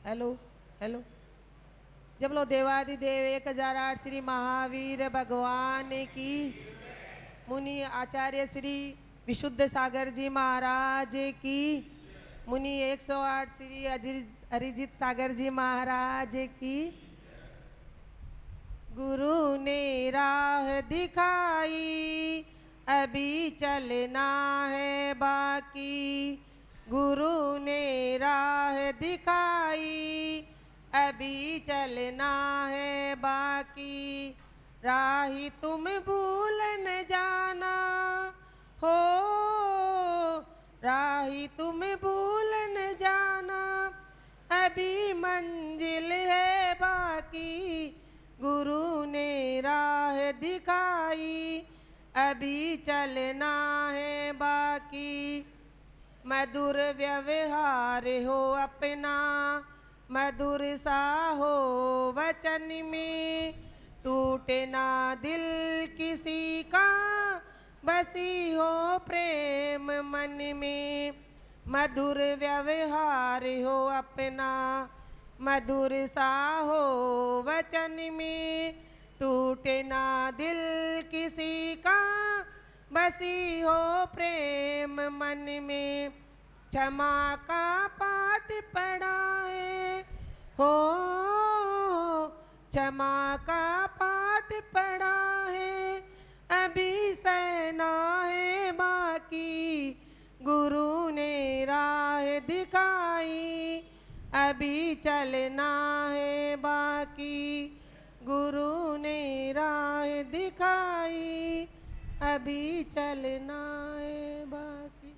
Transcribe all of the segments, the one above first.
Hello hello. जब लो देवादिदेव 1008 श्री महावीर भगवान की, मुनि आचार्य श्री विशुद्ध सागर जी महाराज की, मुनि 108 श्री अरिजीत सागर जी महाराज की। गुरु ने राह दिखाई, अभी चलना है बाकी। गुरु ने राह दिखाई, अभी चलना है बाकी। राही तुम भूल न जाना हो, राही तुम भूल न जाना, अभी मंजिल है बाकी। गुरु ने राह दिखाई, अभी चलना है बाकी। मधुर व्यवहार हो अपना, मधुर सा हो वचन में, टूटे ना दिल किसी का, बसी हो प्रेम मन में। मधुर व्यवहार हो अपना, मधुर सा हो वचन में, टूटे ना दिल किसी का, बसी हो प्रेम मन में। क्षमा का पाठ पढ़ा है हो, क्षमा का पाठ पढ़ा है, अभी सहना है बाकी। गुरु ने राह दिखाई, अभी चलना है बाकी। गुरु ने राह दिखाई, अभी चलना है बाकी।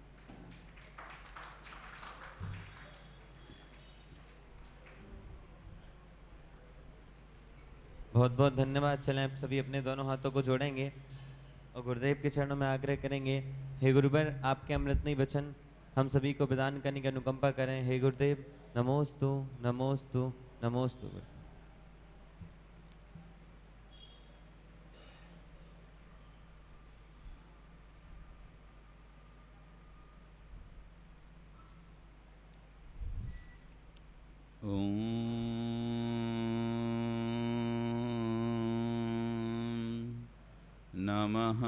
बहुत बहुत धन्यवाद। चलें आप सभी अपने दोनों हाथों को जोड़ेंगे और गुरुदेव के चरणों में आग्रह करेंगे, हे गुरुवर आपके अमृतमयी वचन हम सभी को प्रदान करने की अनुकंपा करें। हे गुरुदेव नमोस्तु नमोस्तु नमोस्तु। नमः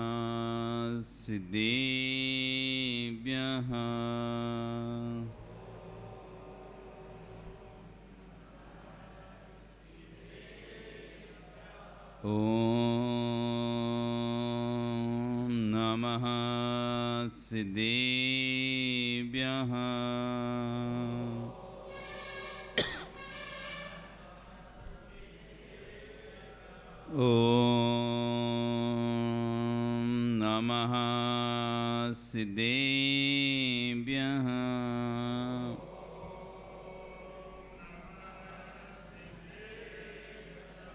सिद्धेभ्यः। ॐ नमः सिद्धेभ्यः। नमः सिद्धेभ्यः।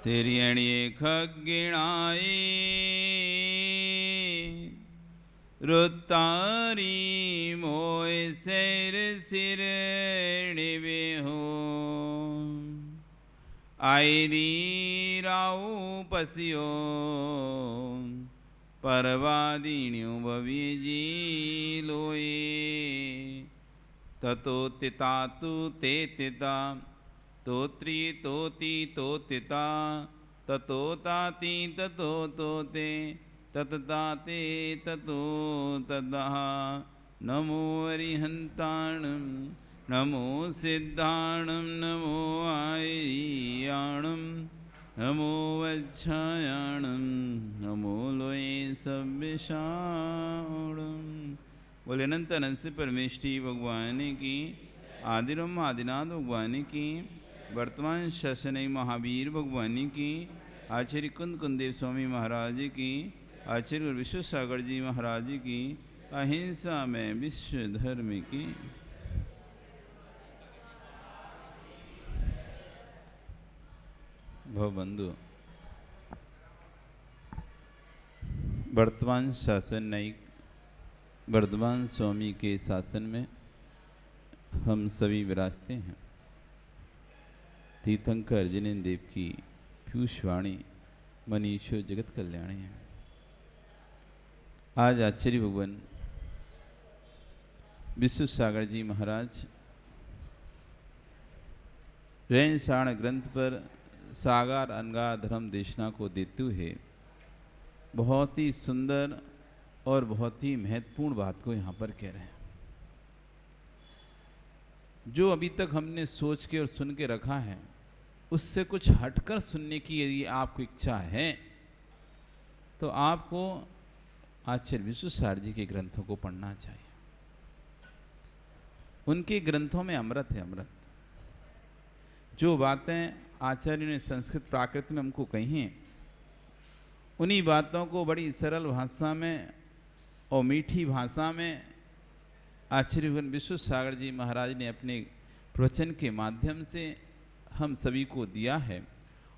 तेरी अणिये खगिणाई, रुतारी मोय सिर सिर निवे हो। आईरी राऊ पसियो, परवादीण्यो भविजी लोए। ततो तिता तु ते तिता, तोत्री तोति तोतिता, ततो ताति ततो तोते, ततताते ततो ततः। नमो अरिहन्ताणं, नमो सिद्धाणं, नमो आयर्याणं, नमो वज्झायाणं, नमो लोये सव्यसाणं। बोले अनंत अनंत से परमेष्ठी भगवान की, आदिरम आदिनाथ भगवान की, वर्तमान शासन महावीर भगवान की, आचार्य कुंद कुंदेव स्वामी महाराज की, आचार्य विश्व सागर जी महाराज की, अहिंसा में विश्व धर्म की। भवबंधु, वर्तमान शासन नायक वर्धमान स्वामी के शासन में हम सभी विराजते हैं। तीर्थंकर जिनेन्द्र देव की पीयूषवाणी मनीषो जगत कल्याणी है। आज आचार्य भगवान विश्व सागर जी महाराज रहन ग्रंथ पर सागर अनगार धर्म देशना को देते हुए बहुत ही सुंदर और बहुत ही महत्वपूर्ण बात को यहाँ पर कह रहे हैं। जो अभी तक हमने सोच के और सुन के रखा है उससे कुछ हटकर सुनने की यदि आपको इच्छा है तो आपको आचार्य विश्वसार जी के ग्रंथों को पढ़ना चाहिए। उनके ग्रंथों में अमृत है, अमृत। जो बातें आचार्य ने संस्कृत प्राकृत में हमको कही हैं उन्हीं बातों को बड़ी सरल भाषा में और मीठी भाषा में आचार्य विश्वसागर जी महाराज ने अपने प्रवचन के माध्यम से हम सभी को दिया है।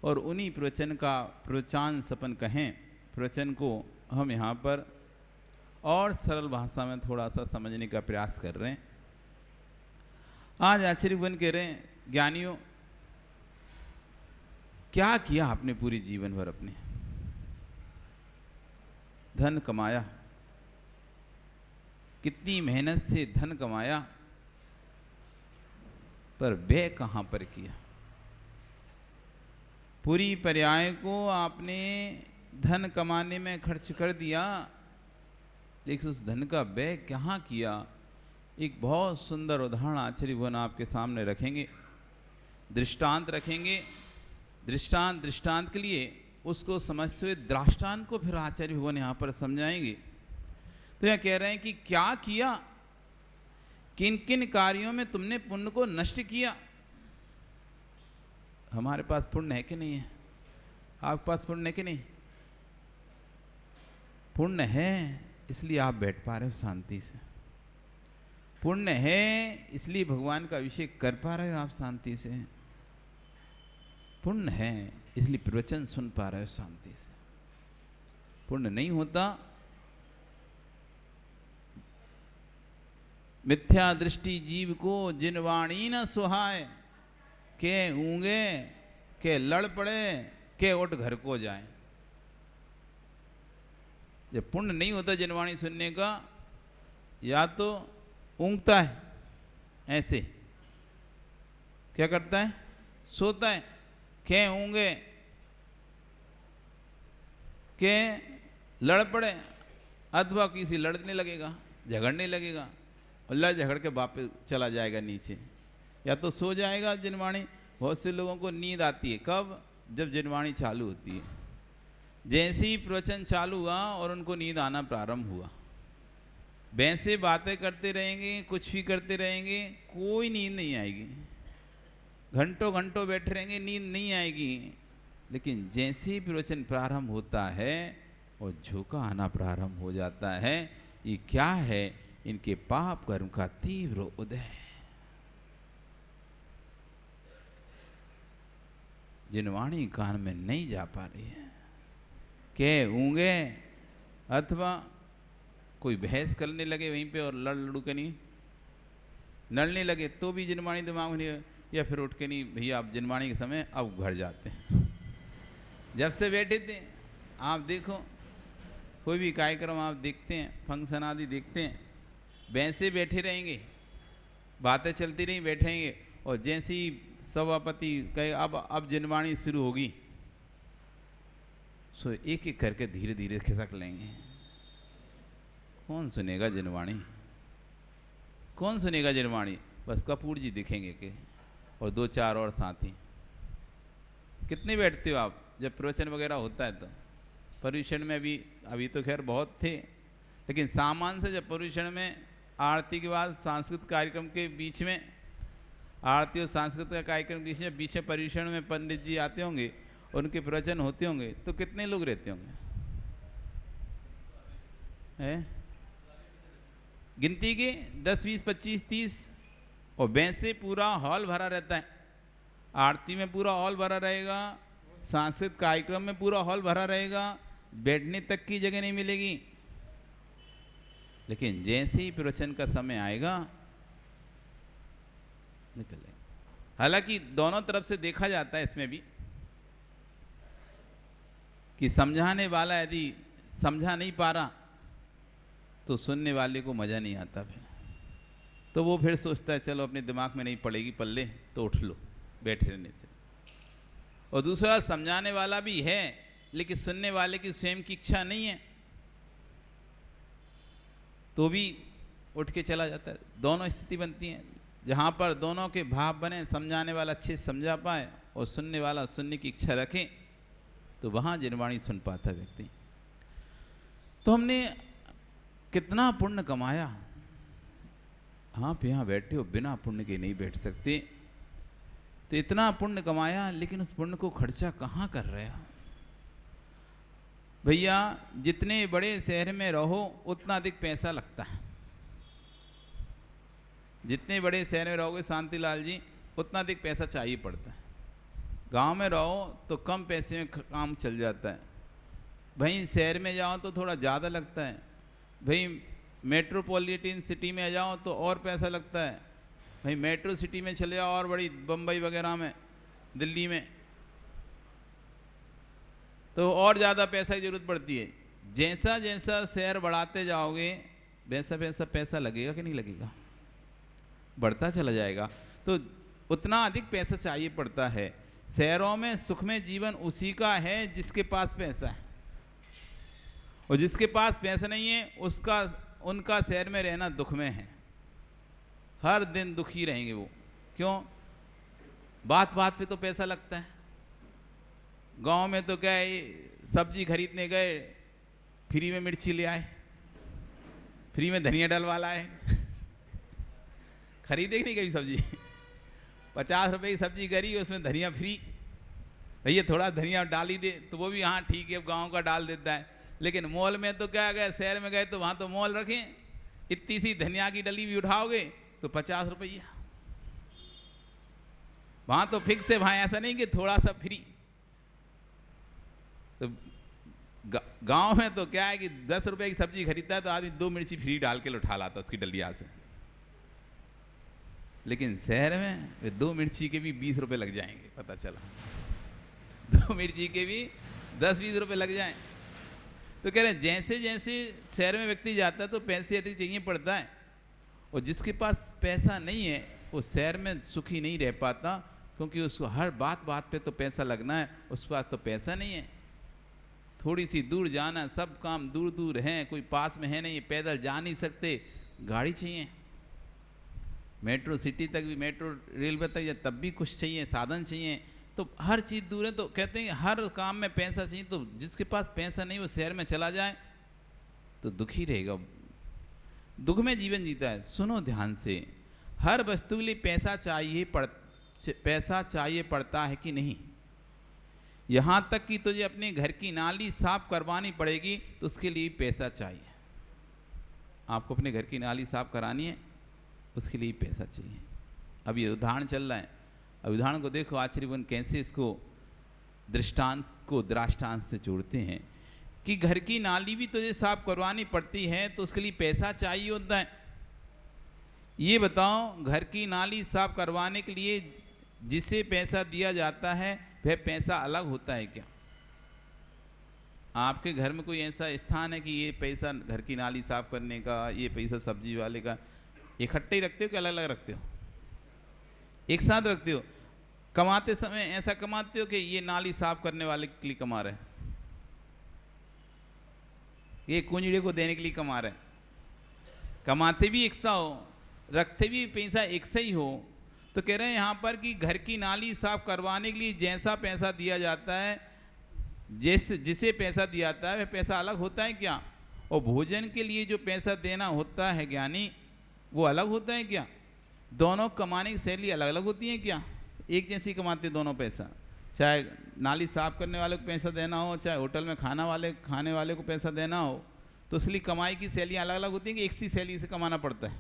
और उन्हीं प्रवचन का प्रवचन सपन कहें, प्रवचन को हम यहाँ पर और सरल भाषा में थोड़ा सा समझने का प्रयास कर रहे हैं। आज आचार्य भगवान कह रहे हैं, ज्ञानियों क्या किया आपने पूरे जीवन भर? अपने धन कमाया, कितनी मेहनत से धन कमाया, पर व्यय कहां पर किया? पूरी पर्याय को आपने धन कमाने में खर्च कर दिया, लेकिन उस धन का व्यय कहाँ किया? एक बहुत सुंदर उदाहरण आचार्य भगवान आपके सामने रखेंगे, दृष्टांत रखेंगे। दृष्टांत के लिए उसको समझते हुए दृष्टांत को फिर आचार्य भगवान यहाँ पर समझाएंगे। तो यह कह रहे हैं कि क्या किया, किन किन कार्यों में तुमने पुण्य को नष्ट किया। हमारे पास पुण्य है कि नहीं है? आपके पास पुण्य है कि नहीं? पुण्य है इसलिए आप बैठ पा रहे हो शांति से, पुण्य है इसलिए भगवान का अभिषेक कर पा रहे हो आप शांति से, पुण्य है इसलिए प्रवचन सुन पा रहे हो शांति से। पुण्य नहीं होता, मिथ्या दृष्टि जीव को जिनवाणी न सुहाए, के ऊंगे के लड़ पड़े के उठ घर को जाए। जब पुण्य नहीं होता जिनवाणी सुनने का, या तो ऊँगता है ऐसे, क्या करता है? सोता है, के ऊँगे के लड़ पड़े, अथवा किसी लड़ने लगेगा, झगड़ने लगेगा, अल्लाह झगड़ के वापस चला जाएगा नीचे, या तो सो जाएगा जिनवाणी। बहुत से लोगों को नींद आती है कब? जब जिनवाणी चालू होती है। जैसे ही प्रवचन चालू हुआ और उनको नींद आना प्रारंभ हुआ, वैसे बातें करते रहेंगे, कुछ भी करते रहेंगे, कोई नींद नहीं आएगी, घंटों घंटों बैठे रहेंगे, नींद नहीं आएगी। लेकिन जैसे ही प्रवचन प्रारंभ होता है और झोंका आना प्रारंभ हो जाता है, ये क्या है? इनके पाप कर्म का तीव्र उदय। जिनवाणी कान में नहीं जा पा रही है, के ऊँगे अथवा कोई बहस करने लगे वहीं पे और लड़ू के नहीं लड़ने लगे तो भी जिनवाणी दिमाग में नहीं, या फिर उठ के नहीं, भैया आप जिनवाणी के समय अब घर जाते हैं। जब से बैठे थे आप देखो, कोई भी कार्यक्रम आप देखते हैं, फंक्शन आदि देखते हैं, वैसे बैठे रहेंगे, बातें चलती रही, बैठेंगे, और जैसे ही सभापति कहे अब जिनवाणी शुरू होगी, सो एक एक करके धीरे धीरे खिसक लेंगे। कौन सुनेगा जिनवाणी? कौन सुनेगा जिनवाणी? बस कपूर जी दिखेंगे के और दो चार और साथी। कितने बैठते हो आप जब प्रवचन वगैरह होता है? तो पर्यूषण में अभी तो खैर बहुत थे, लेकिन सामान्य से जब पर्यूषण में आरती के बाद सांस्कृतिक कार्यक्रम के बीच में, आरती और सांस्कृतिक कार्यक्रम के बीच में पर्यूषण में पंडित जी आते होंगे, उनके प्रवचन होते होंगे, तो कितने लोग रहते होंगे? है गिनती के 10, 20, 25, 30, और वैसे पूरा हॉल भरा रहता है। आरती में पूरा हॉल भरा रहेगा, सांस्कृतिक कार्यक्रम में पूरा हॉल भरा रहेगा, बैठने तक की जगह नहीं मिलेगी। लेकिन जैसे ही प्रवचन का समय आएगा निकल जाएगा। हालांकि दोनों तरफ से देखा जाता है इसमें भी कि समझाने वाला यदि समझा नहीं पा रहा तो सुनने वाले को मजा नहीं आता, फिर तो वो फिर सोचता है चलो अपने दिमाग में नहीं पड़ेगी पल्ले तो उठ लो, बैठे रहने से। और दूसरा समझाने वाला भी है, लेकिन सुनने वाले की स्वयं की इच्छा नहीं है तो भी उठ के चला जाता है। दोनों स्थिति बनती हैं, जहाँ पर दोनों के भाव बने, समझाने वाला अच्छे से समझा पाए और सुनने वाला सुनने की इच्छा रखे, तो वहाँ जिनवाणी सुन पाता व्यक्ति। तो हमने कितना पुण्य कमाया, आप यहाँ बैठे हो, बिना पुण्य के नहीं बैठ सकते। तो इतना पुण्य कमाया, लेकिन उस पुण्य को खर्चा कहाँ कर रहे हो भैया? जितने बड़े शहर में रहो उतना अधिक पैसा लगता है। जितने बड़े शहर में रहोगे शांतिलाल जी, उतना अधिक पैसा चाहिए पड़ता है। गांव में रहो तो कम पैसे में काम चल जाता है। भाई शहर में जाओ तो थोड़ा ज़्यादा लगता है। भाई मेट्रोपॉलिटन सिटी में जाओ तो और पैसा लगता है। भाई मेट्रो सिटी में चले जाओ और बड़ी बम्बई वगैरह में, दिल्ली में, तो और ज़्यादा पैसा की ज़रूरत पड़ती है। जैसा जैसा शहर बढ़ाते जाओगे वैसा वैसा पैसा लगेगा कि नहीं लगेगा? बढ़ता चला जाएगा। तो उतना अधिक पैसा चाहिए पड़ता है। शहरों में सुखमय जीवन उसी का है जिसके पास पैसा है, और जिसके पास पैसा नहीं है उनका शहर में रहना दुख में है। हर दिन दुखी रहेंगे वो। क्यों? बात बात पे तो पैसा लगता है। गांव में तो क्या है, सब्जी खरीदने गए, फ्री में मिर्ची ले आए, फ्री में धनिया डलवा लाए। खरीदे कि नहीं कभी सब्जी? 50 रुपए की सब्जी करी, उसमें धनिया फ्री। भैया थोड़ा धनिया डाल ही दे तो वो भी हाँ ठीक है, गांव का डाल देता है। लेकिन मॉल में तो क्या गए, शहर में गए तो वहाँ तो मॉल रखें, इतनी सी धनिया की डली भी उठाओगे तो 50 रुपया। वहाँ तो फिक्स है, वहाँ ऐसा नहीं कि थोड़ा सा फ्री। तो गांव में तो क्या है कि 10 रुपए की सब्जी खरीदता है तो आदमी 2 मिर्ची फ्री डाल के उठा लाता उसकी डलिया से। लेकिन शहर में 2 मिर्ची के भी 20 रुपए लग जाएंगे, पता चला 2 मिर्ची के भी 10-20 रुपए लग जाएं। तो कह रहे हैं जैसे जैसे शहर में व्यक्ति जाता है तो पैसे अधिक चाहिए पड़ता है, और जिसके पास पैसा नहीं है वो शहर में सुखी नहीं रह पाता, क्योंकि उसको हर बात बात पे तो पैसा लगना है, उस पास तो पैसा नहीं है। थोड़ी सी दूर जाना, सब काम दूर दूर हैं, कोई पास में है नहीं, पैदल जा नहीं सकते, गाड़ी चाहिए। मेट्रो सिटी तक भी, मेट्रो रेलवे तक या तब भी कुछ चाहिए, साधन चाहिए। तो हर चीज़ दूर है, तो कहते हैं हर काम में पैसा चाहिए। तो जिसके पास पैसा नहीं वो शहर में चला जाए तो दुखी रहेगा, दुख में जीवन जीता है। सुनो ध्यान से, हर वस्तु के लिए पैसा चाहिए पड़ता है कि नहीं? यहाँ तक कि तुझे अपने घर की नाली साफ करवानी पड़ेगी तो उसके लिए पैसा चाहिए। आपको अपने घर की नाली साफ करानी है, उसके लिए पैसा चाहिए। अब ये उदाहरण चल रहा है, अब उदाहरण को देखो आचार्यवन कैसे इसको दृष्टांत को दृष्टांत से जोड़ते हैं कि घर की नाली भी तुझे साफ करवानी पड़ती है तो उसके लिए पैसा चाहिए होता है। ये बताओ, घर की नाली साफ करवाने के लिए जिसे पैसा दिया जाता है वह पैसा अलग होता है क्या? आपके घर में कोई ऐसा स्थान है कि ये पैसा घर की नाली साफ करने का, ये पैसा सब्जी वाले का इकट्ठे ही रखते हो कि अलग अलग रखते हो? एक साथ रखते हो? कमाते समय ऐसा कमाते हो कि ये नाली साफ करने वाले के लिए कमा रहे हैं, ये कुंजड़े को देने के लिए कमा रहे हैं? कमाते भी एक सा हो, रखते भी पैसा एक सा ही हो। तो कह रहे हैं यहाँ पर कि घर की नाली साफ करवाने के लिए जैसा पैसा दिया जाता है, जिसे पैसा दिया जाता है वह पैसा अलग होता है क्या? और भोजन के लिए जो पैसा देना होता है ज्ञानी, वो अलग होता है क्या? दोनों कमाने की शैली अलग अलग होती है क्या? एक जैसी कमाते दोनों पैसा? चाहे नाली साफ करने वाले को पैसा देना हो, चाहे होटल में खाने वाले को पैसा देना हो, तो इसलिए कमाई की शैलियाँ अलग अलग होती हैं कि एक सी शैली से कमाना पड़ता है?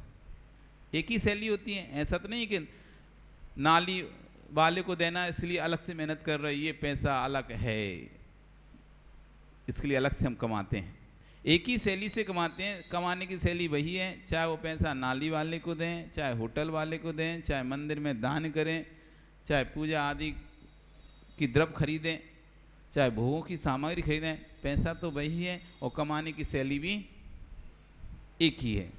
एक ही शैली होती है? ऐसा तो नहीं है कि नाली वाले को देना इसके लिए अलग से मेहनत कर रहे, ये पैसा अलग है, इसके लिए अलग से हम कमाते हैं। एक ही शैली से कमाते हैं। कमाने की शैली वही है, चाहे वो पैसा नाली वाले को दें, चाहे होटल वाले को दें, चाहे मंदिर में दान करें, चाहे पूजा आदि की द्रव्य खरीदें, चाहे भोगों की सामग्री खरीदें, पैसा तो वही है और कमाने की शैली भी एक ही है,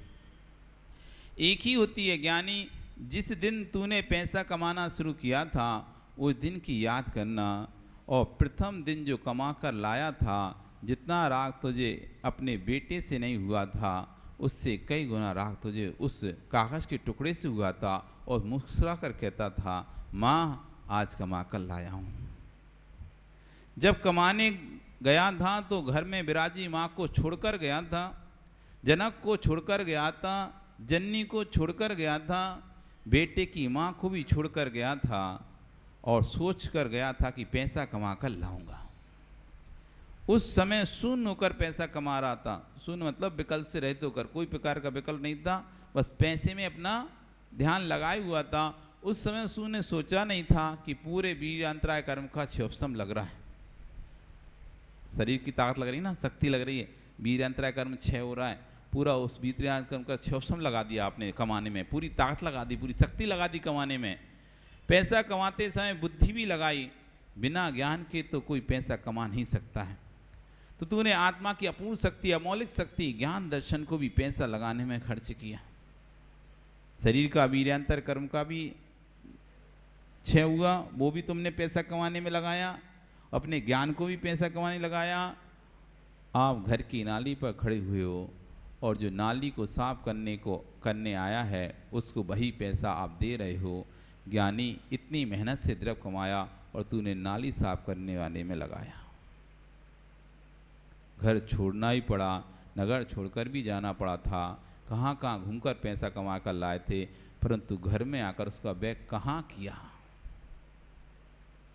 एक ही होती है। ज्ञानी, जिस दिन तूने पैसा कमाना शुरू किया था उस दिन की याद करना, और प्रथम दिन जो कमा कर लाया था, जितना राग तुझे अपने बेटे से नहीं हुआ था, उससे कई गुना राग तुझे उस कागज़ के टुकड़े से हुआ था। और मुस्कुरा कर कहता था, माँ आज कमा कर लाया हूँ। जब कमाने गया था तो घर में विराजी माँ को छोड़कर गया था, जनक को छोड़कर गया था, जन्नी को छोड़कर गया था, बेटे की माँ को भी छोड़कर गया था, और सोच कर गया था कि पैसा कमा कर लाऊंगा। उस समय शून्य होकर पैसा कमा रहा था। शून्य मतलब विकल्प से रहित होकर, कोई प्रकार का विकल्प नहीं था, बस पैसे में अपना ध्यान लगाए हुआ था। उस समय शून्य ने सोचा नहीं था कि पूरे वीर अंतराय कर्म का क्षोभसम लग रहा है। शरीर की ताकत लग रही है ना, शक्ति लग रही है, वीर अंतराय कर्म क्षय हो रहा है, पूरा उस वीर कर्म का क्षोभसम लगा दिया आपने कमाने में, पूरी ताकत लगा दी, पूरी शक्ति लगा दी कमाने में। पैसा कमाते समय बुद्धि भी लगाई, बिना ज्ञान के तो कोई पैसा कमा नहीं सकता है। तो तूने आत्मा की अपूर्ण शक्ति, अमौलिक शक्ति, ज्ञान दर्शन को भी पैसा लगाने में खर्च किया। शरीर का वीर्यांतर कर्म का भी क्षय हुआ, वो भी तुमने पैसा कमाने में लगाया, अपने ज्ञान को भी पैसा कमाने लगाया। आप घर की नाली पर खड़े हुए हो, और जो नाली को साफ करने आया है उसको वही पैसा आप दे रहे हो। ज्ञानी इतनी मेहनत से द्रव्य कमाया और तूने नाली साफ करने वाले में लगाया। घर छोड़ना ही पड़ा, नगर छोड़कर भी जाना पड़ा था, कहाँ कहाँ घूमकर पैसा कमा कर लाए थे, परंतु घर में आकर उसका व्यय कहाँ किया।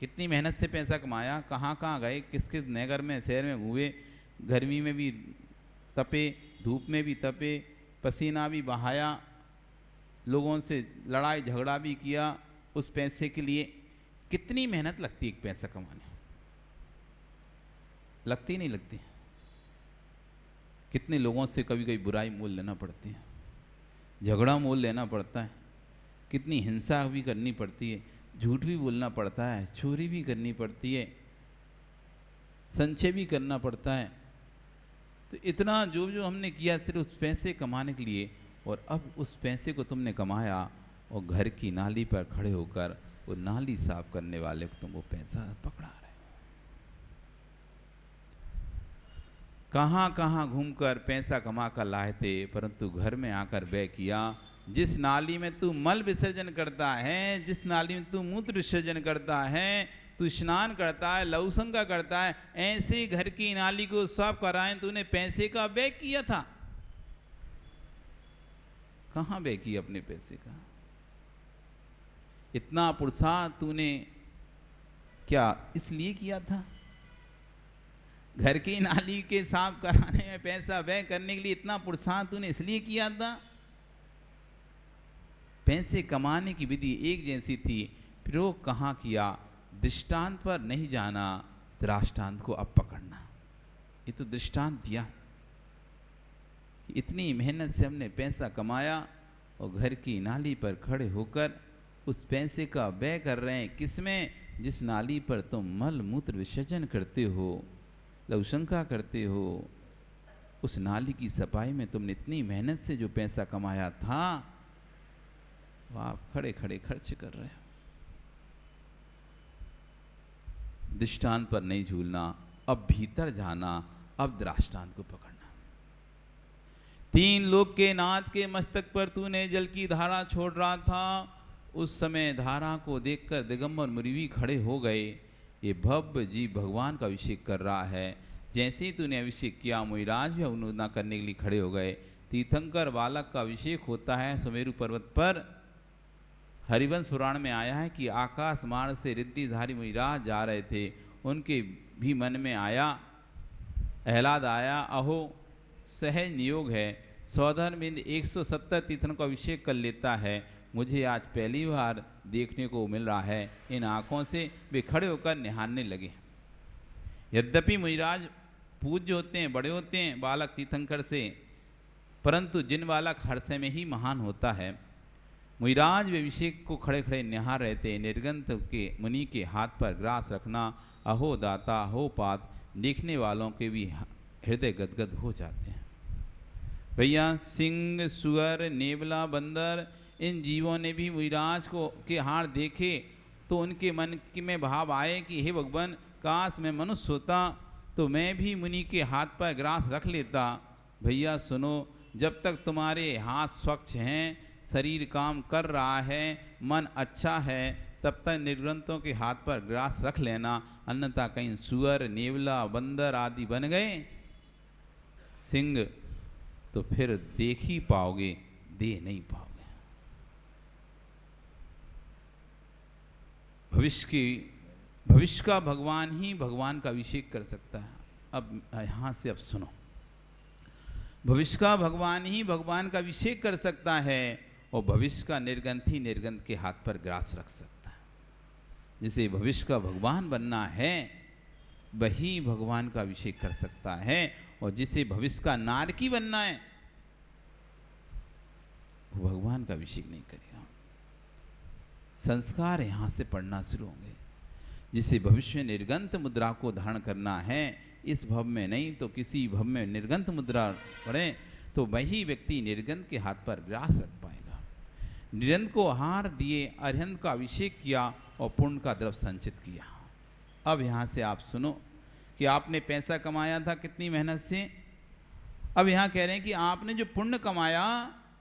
कितनी मेहनत से पैसा कमाया, कहाँ कहाँ गए, किस किस नगर में शहर में घूमे, गर्मी में भी तपे, धूप में भी तपे, पसीना भी बहाया, लोगों से लड़ाई झगड़ा भी किया उस पैसे के लिए। कितनी मेहनत लगती है एक पैसा कमाने, लगती नहीं लगती? कितने लोगों से कभी कभी बुराई मोल लेना पड़ती है, झगड़ा मोल लेना पड़ता है, कितनी हिंसा भी करनी पड़ती है, झूठ भी बोलना पड़ता है, चोरी भी करनी पड़ती है, संचय भी करना पड़ता है। तो इतना जो जो हमने किया सिर्फ उस पैसे कमाने के लिए, और अब उस पैसे को तुमने कमाया और घर की नाली पर खड़े होकर वो नाली साफ करने वाले को तुम वो पैसा पकड़ा रहे हो। कहाँ कहाँ घूमकर पैसा कमा कर लाए थे, परंतु घर में आकर व्यय किया। जिस नाली में तू मल विसर्जन करता है, जिस नाली में तू मूत्र विसर्जन करता है, तू स्नान करता है, लौसंगा करता है, ऐसे घर की नाली को साफ कराएं तूने पैसे का व्यय किया था। कहाँ व्यय किया अपने पैसे का? इतना पुरुषार्थ तूने क्या इसलिए किया था? घर की नाली के साफ कराने में पैसा व्यय करने के लिए इतना पुरुषार्थ तूने इसलिए किया था? पैसे कमाने की विधि एक जैसी थी, प्रयोग कहाँ किया? दृष्टांत पर नहीं जाना, दृष्टांत को अब पकड़ना। ये तो दृष्टांत दिया कि इतनी मेहनत से हमने पैसा कमाया और घर की नाली पर खड़े होकर उस पैसे का व्यय कर रहे हैं। किसमें? जिस नाली पर तुम मल मूत्र विसर्जन करते हो, लौशंका करते हो, उस नाली की सफाई में तुमने इतनी मेहनत से जो पैसा कमाया था वो आप खड़े खड़े खर्च कर रहे हो। दृष्टांत पर नहीं झूलना, अब भीतर जाना, अब दृष्टांत को पकड़ना। 3 लोक के नाथ के मस्तक पर तूने जल की धारा छोड़ रहा था। उस समय धारा को देखकर दिगंबर मुनि खड़े हो गए। ये भव्य जीव भगवान का अभिषेक कर रहा है। जैसे ही तूने अभिषेक किया, मुनिराज भी अनुमोदना करने के लिए खड़े हो गए। तीर्थंकर बालक का अभिषेक होता है सुमेरु पर्वत पर। हरिवंश पुराण में आया है कि आकाश मार्ग से रिद्धिधारी मुनिराज जा रहे थे, उनके भी मन में आया, अहलाद आया, अहो सहज नियोग है, सौधर्म बिंद 170 तीर्थन को अभिषेक कर लेता है, मुझे आज पहली बार देखने को मिल रहा है। इन आँखों से वे खड़े होकर निहारने लगे। यद्यपि मुनिराज पूज्य होते हैं, बड़े होते हैं बालक तीर्थंकर से, परंतु जिन बालक हर समय ही महान होता है। मुनिराज वे अभिषेक को खड़े खड़े निहार रहे थे। निर्गंत के मुनि के हाथ पर ग्रास रखना, अहो दाता अहो पात, देखने वालों के भी हृदय गदगद हो जाते हैं। भैया सिंह, सुअर, नेवला, बंदर, इन जीवों ने भी मुनिराज को के हार देखे तो उनके मन की में भाव आए कि हे भगवान, काश मैं मनुष्य होता तो मैं भी मुनि के हाथ पर ग्रास रख लेता। भैया सुनो, जब तक तुम्हारे हाथ स्वच्छ हैं, शरीर काम कर रहा है, मन अच्छा है, तब तक निर्ग्रंथों के हाथ पर ग्रास रख लेना, अन्यथा कहीं सुअर, नेवला, बंदर आदि बन गए सिंह तो फिर देख ही पाओगे, दे नहीं पाओगे। भविष्य का भगवान ही भगवान का अभिषेक कर सकता है। अब यहाँ से अब सुनो, भविष्य का भगवान ही भगवान का अभिषेक कर सकता है और भविष्य का निर्गंथ ही निर्गंथ के हाथ पर ग्रास रख सकता है। जिसे भविष्य का भगवान बनना है वही भगवान का अभिषेक कर सकता है, और जिसे भविष्य का नारकी बनना है वो भगवान का अभिषेक नहीं करेगा। संस्कार यहाँ से पढ़ना शुरू होंगे। जिसे भविष्य में निर्गंथ मुद्रा को धारण करना है, इस भव में नहीं तो किसी भव में निर्गंथ मुद्रा पढ़े तो वही व्यक्ति निर्गंथ के हाथ पर ग्रास रख पाएगा। निर्गंथ को आहार दिए, अरिहंत का अभिषेक किया और पुण्य का द्रव्य संचित किया। अब यहाँ से आप सुनो कि आपने पैसा कमाया था कितनी मेहनत से। अब यहाँ कह रहे हैं कि आपने जो पुण्य कमाया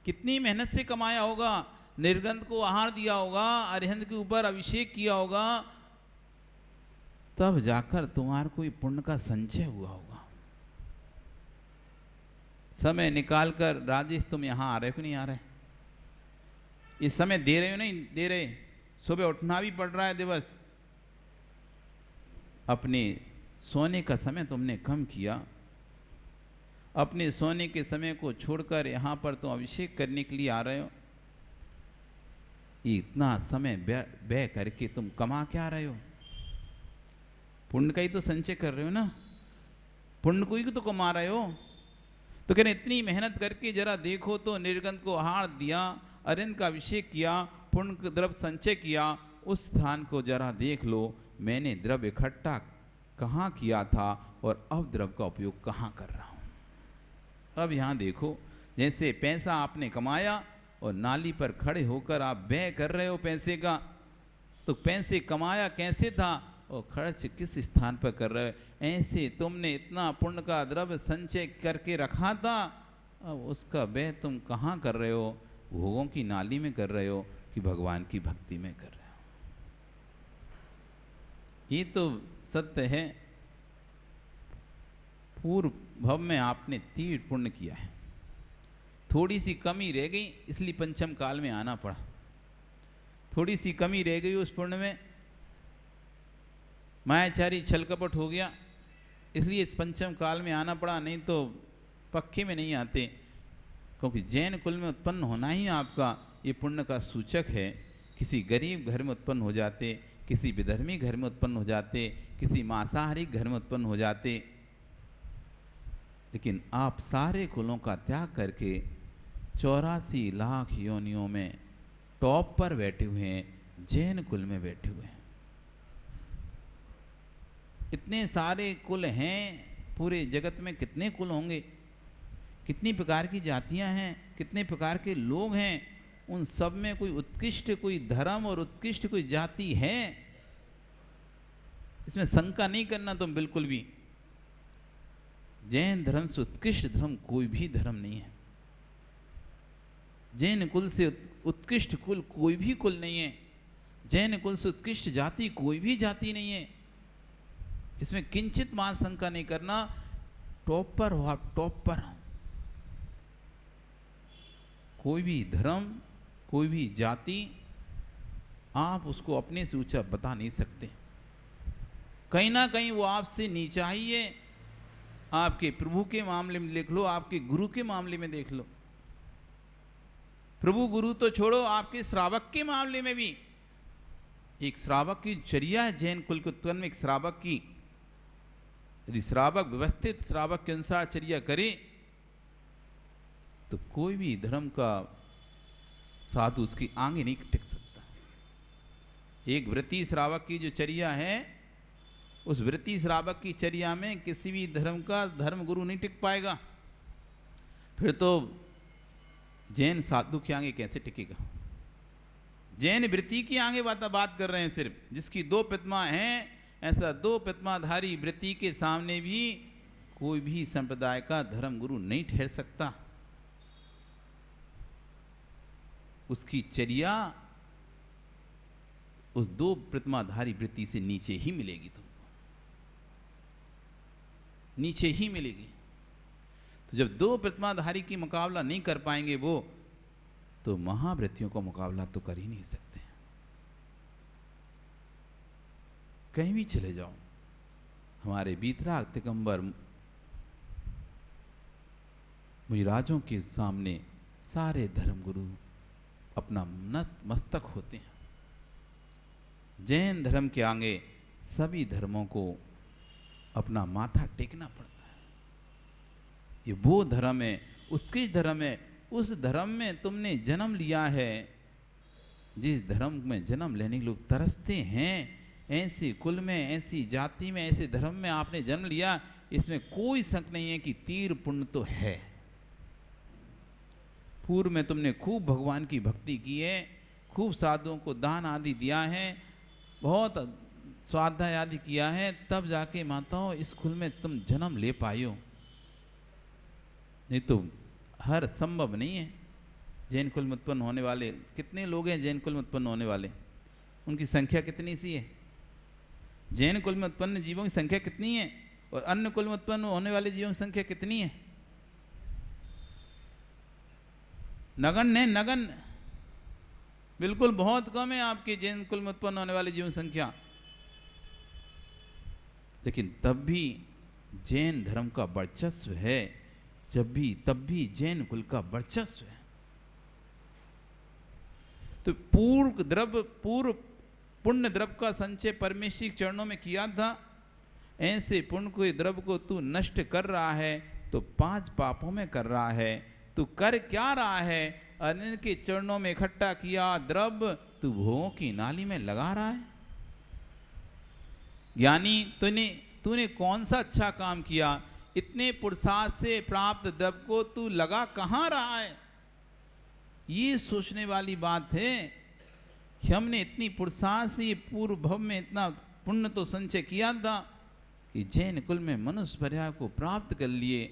कितनी मेहनत से कमाया होगा, निर्गंथ को आहार दिया होगा, अरिहंत के ऊपर अभिषेक किया होगा, तब जाकर तुम्हारा कोई पुण्य का संचय हुआ होगा। समय निकालकर राजेश तुम यहाँ आ रहे हो कि नहीं आ रहे? इस समय दे रहे हो नहीं दे रहे? सुबह उठना भी पड़ रहा है दिवस। अपने सोने का समय तुमने कम किया, अपने सोने के समय को छोड़कर यहाँ पर तुम अभिषेक करने के लिए आ रहे हो। इतना समय व्यय करके तुम कमा क्या रहे हो? पुण्य का ही तो संचय कर रहे हो ना, पुण्य को ही तो कमा रहे हो। तो कह रहे इतनी मेहनत करके जरा देखो तो निर्गंथ को आहार दिया, अरिहंत का अभिषेक किया, पुण्य का द्रव्य संचय किया, उस स्थान को जरा देख लो, मैंने द्रव्य इकट्ठा कहाँ किया था और अब द्रव्य का उपयोग कहाँ कर रहा हूँ। अब यहाँ देखो, जैसे पैसा आपने कमाया और नाली पर खड़े होकर आप व्यय कर रहे हो पैसे का, तो पैसे कमाया कैसे था और खर्च किस स्थान पर कर रहे हो। ऐसे तुमने इतना पुण्य का द्रव्य संचय करके रखा था, अब उसका व्यय तुम कहाँ कर रहे हो? भोगों की नाली में कर रहे हो कि भगवान की भक्ति में कर रहे हो? ये तो सत्य है। पूर्व भव में आपने तीव्र पुण्य किया है, थोड़ी सी कमी रह गई इसलिए पंचम काल में आना पड़ा। थोड़ी सी कमी रह गई उस पुण्य में, मायाचारी छल कपट हो गया इसलिए इस पंचम काल में आना पड़ा, नहीं तो पक्के में नहीं आते। क्योंकि जैन कुल में उत्पन्न होना ही आपका ये पुण्य का सूचक है। किसी गरीब घर में उत्पन्न हो जाते, किसी विधर्मी घर में उत्पन्न हो जाते, किसी मांसाहारी घर में उत्पन्न हो जाते, लेकिन आप सारे कुलों का त्याग करके 84 लाख योनियों में टॉप पर बैठे हुए हैं, जैन कुल में बैठे हुए हैं। इतने सारे कुल हैं, पूरे जगत में कितने कुल होंगे, कितनी प्रकार की जातियां हैं, कितने प्रकार के लोग हैं, उन सब में कोई उत्कृष्ट कोई धर्म और उत्कृष्ट कोई जाति है, इसमें शंका नहीं करना तुम बिल्कुल भी। जैन धर्म से उत्कृष्ट धर्म कोई भी धर्म नहीं है। जैन कुल से उत्कृष्ट कुल कोई भी कुल नहीं है। जैन कुल से उत्कृष्ट जाति कोई भी जाति नहीं है। इसमें किंचित मान शंका नहीं करना। टॉप पर हो आप, टॉप पर। कोई भी धर्म, कोई भी जाति आप उसको अपने से ऊंचा बता नहीं सकते। कहीं ना कहीं वो आपसे नीचा ही है। आपके प्रभु के मामले में देख लो, आपके गुरु के मामले में देख लो। प्रभु गुरु तो छोड़ो, आपके श्रावक के मामले में भी एक श्रावक की चर्या है। जैन कुल के उत्पन्न में एक श्रावक की, यदि श्रावक व्यवस्थित श्रावक के अनुसार चर्या करे तो कोई भी धर्म का साधु उसकी आगे नहीं टिक सकता। एक व्रती श्रावक की जो चर्या है, उस व्रती श्रावक की चर्या में किसी भी धर्म का धर्म गुरु नहीं टिक पाएगा। फिर तो जैन साधु के आगे कैसे टिकेगा? जैन वृत्ति की आगे बात कर रहे हैं सिर्फ, जिसकी दो प्रतिमा हैं, ऐसा दो प्रतिमाधारी वृत्ति के सामने भी कोई भी संप्रदाय का धर्म गुरु नहीं ठहर सकता। उसकी चर्या उस दो प्रतिमाधारी वृत्ति से नीचे ही मिलेगी, तुमको नीचे ही मिलेगी। तो जब दो प्रतिमाधारी की मुकाबला नहीं कर पाएंगे वो, तो महावृत्तियों का मुकाबला तो कर ही नहीं सकते। कहीं भी चले जाओ, हमारे बीतराग दिगंबर मुनिराजों के सामने सारे धर्मगुरु अपना मस्तक होते हैं। जैन धर्म के आगे सभी धर्मों को अपना माथा टेकना पड़ता है। ये वो धर्म है, उत्कृष्ट धर्म है। उस धर्म में तुमने जन्म लिया है, जिस धर्म में जन्म लेने के लोग तरसते हैं, ऐसे कुल में, ऐसी जाति में, ऐसे धर्म में आपने जन्म लिया, इसमें कोई शक नहीं है कि तीर पुण्य तो है। पूर्व में तुमने खूब भगवान की भक्ति की है, खूब साधुओं को दान आदि दिया है, बहुत स्वाध्याय आदि किया है, तब जाके माताओं इस कुल में तुम जन्म ले पाए हो। नहीं तो हर संभव नहीं है। जैन कुल में उत्पन्न होने वाले कितने लोग हैं? जैन कुल में उत्पन्न होने वाले उनकी संख्या कितनी सी है? जैन कुल में उत्पन्न जीवों की संख्या कितनी है और अन्य कुल में उत्पन्न होने वाले जीवों की संख्या कितनी है? नगण्य है, नगण्य, बिल्कुल बहुत कम है आपके जैन कुल में उत्पन्न होने वाले जीवों की संख्या। लेकिन तब भी जैन धर्म का वर्चस्व है, जब भी तब भी जैन कुल का वर्चस्व है। तो पूर्व पुण्य द्रव्य का संचय परमेश्वर के चरणों में किया था। ऐसे पुण्य को द्रव्य को तू नष्ट कर रहा है तो 5 पापों में कर रहा है। तू कर क्या रहा है? अन्य के चरणों में इकट्ठा किया द्रव्य तू भोगों की नाली में लगा रहा है। यानी तूने कौन सा अच्छा काम किया? इतने पुरुषार्थ से प्राप्त द्रव्य को तू लगा कहाँ रहा है? ये सोचने वाली बात है कि हमने इतनी पुरुषार्थ से पूर्व भव में इतना पुण्य तो संचय किया था कि जैन कुल में मनुष्य पर्याय को प्राप्त कर लिए,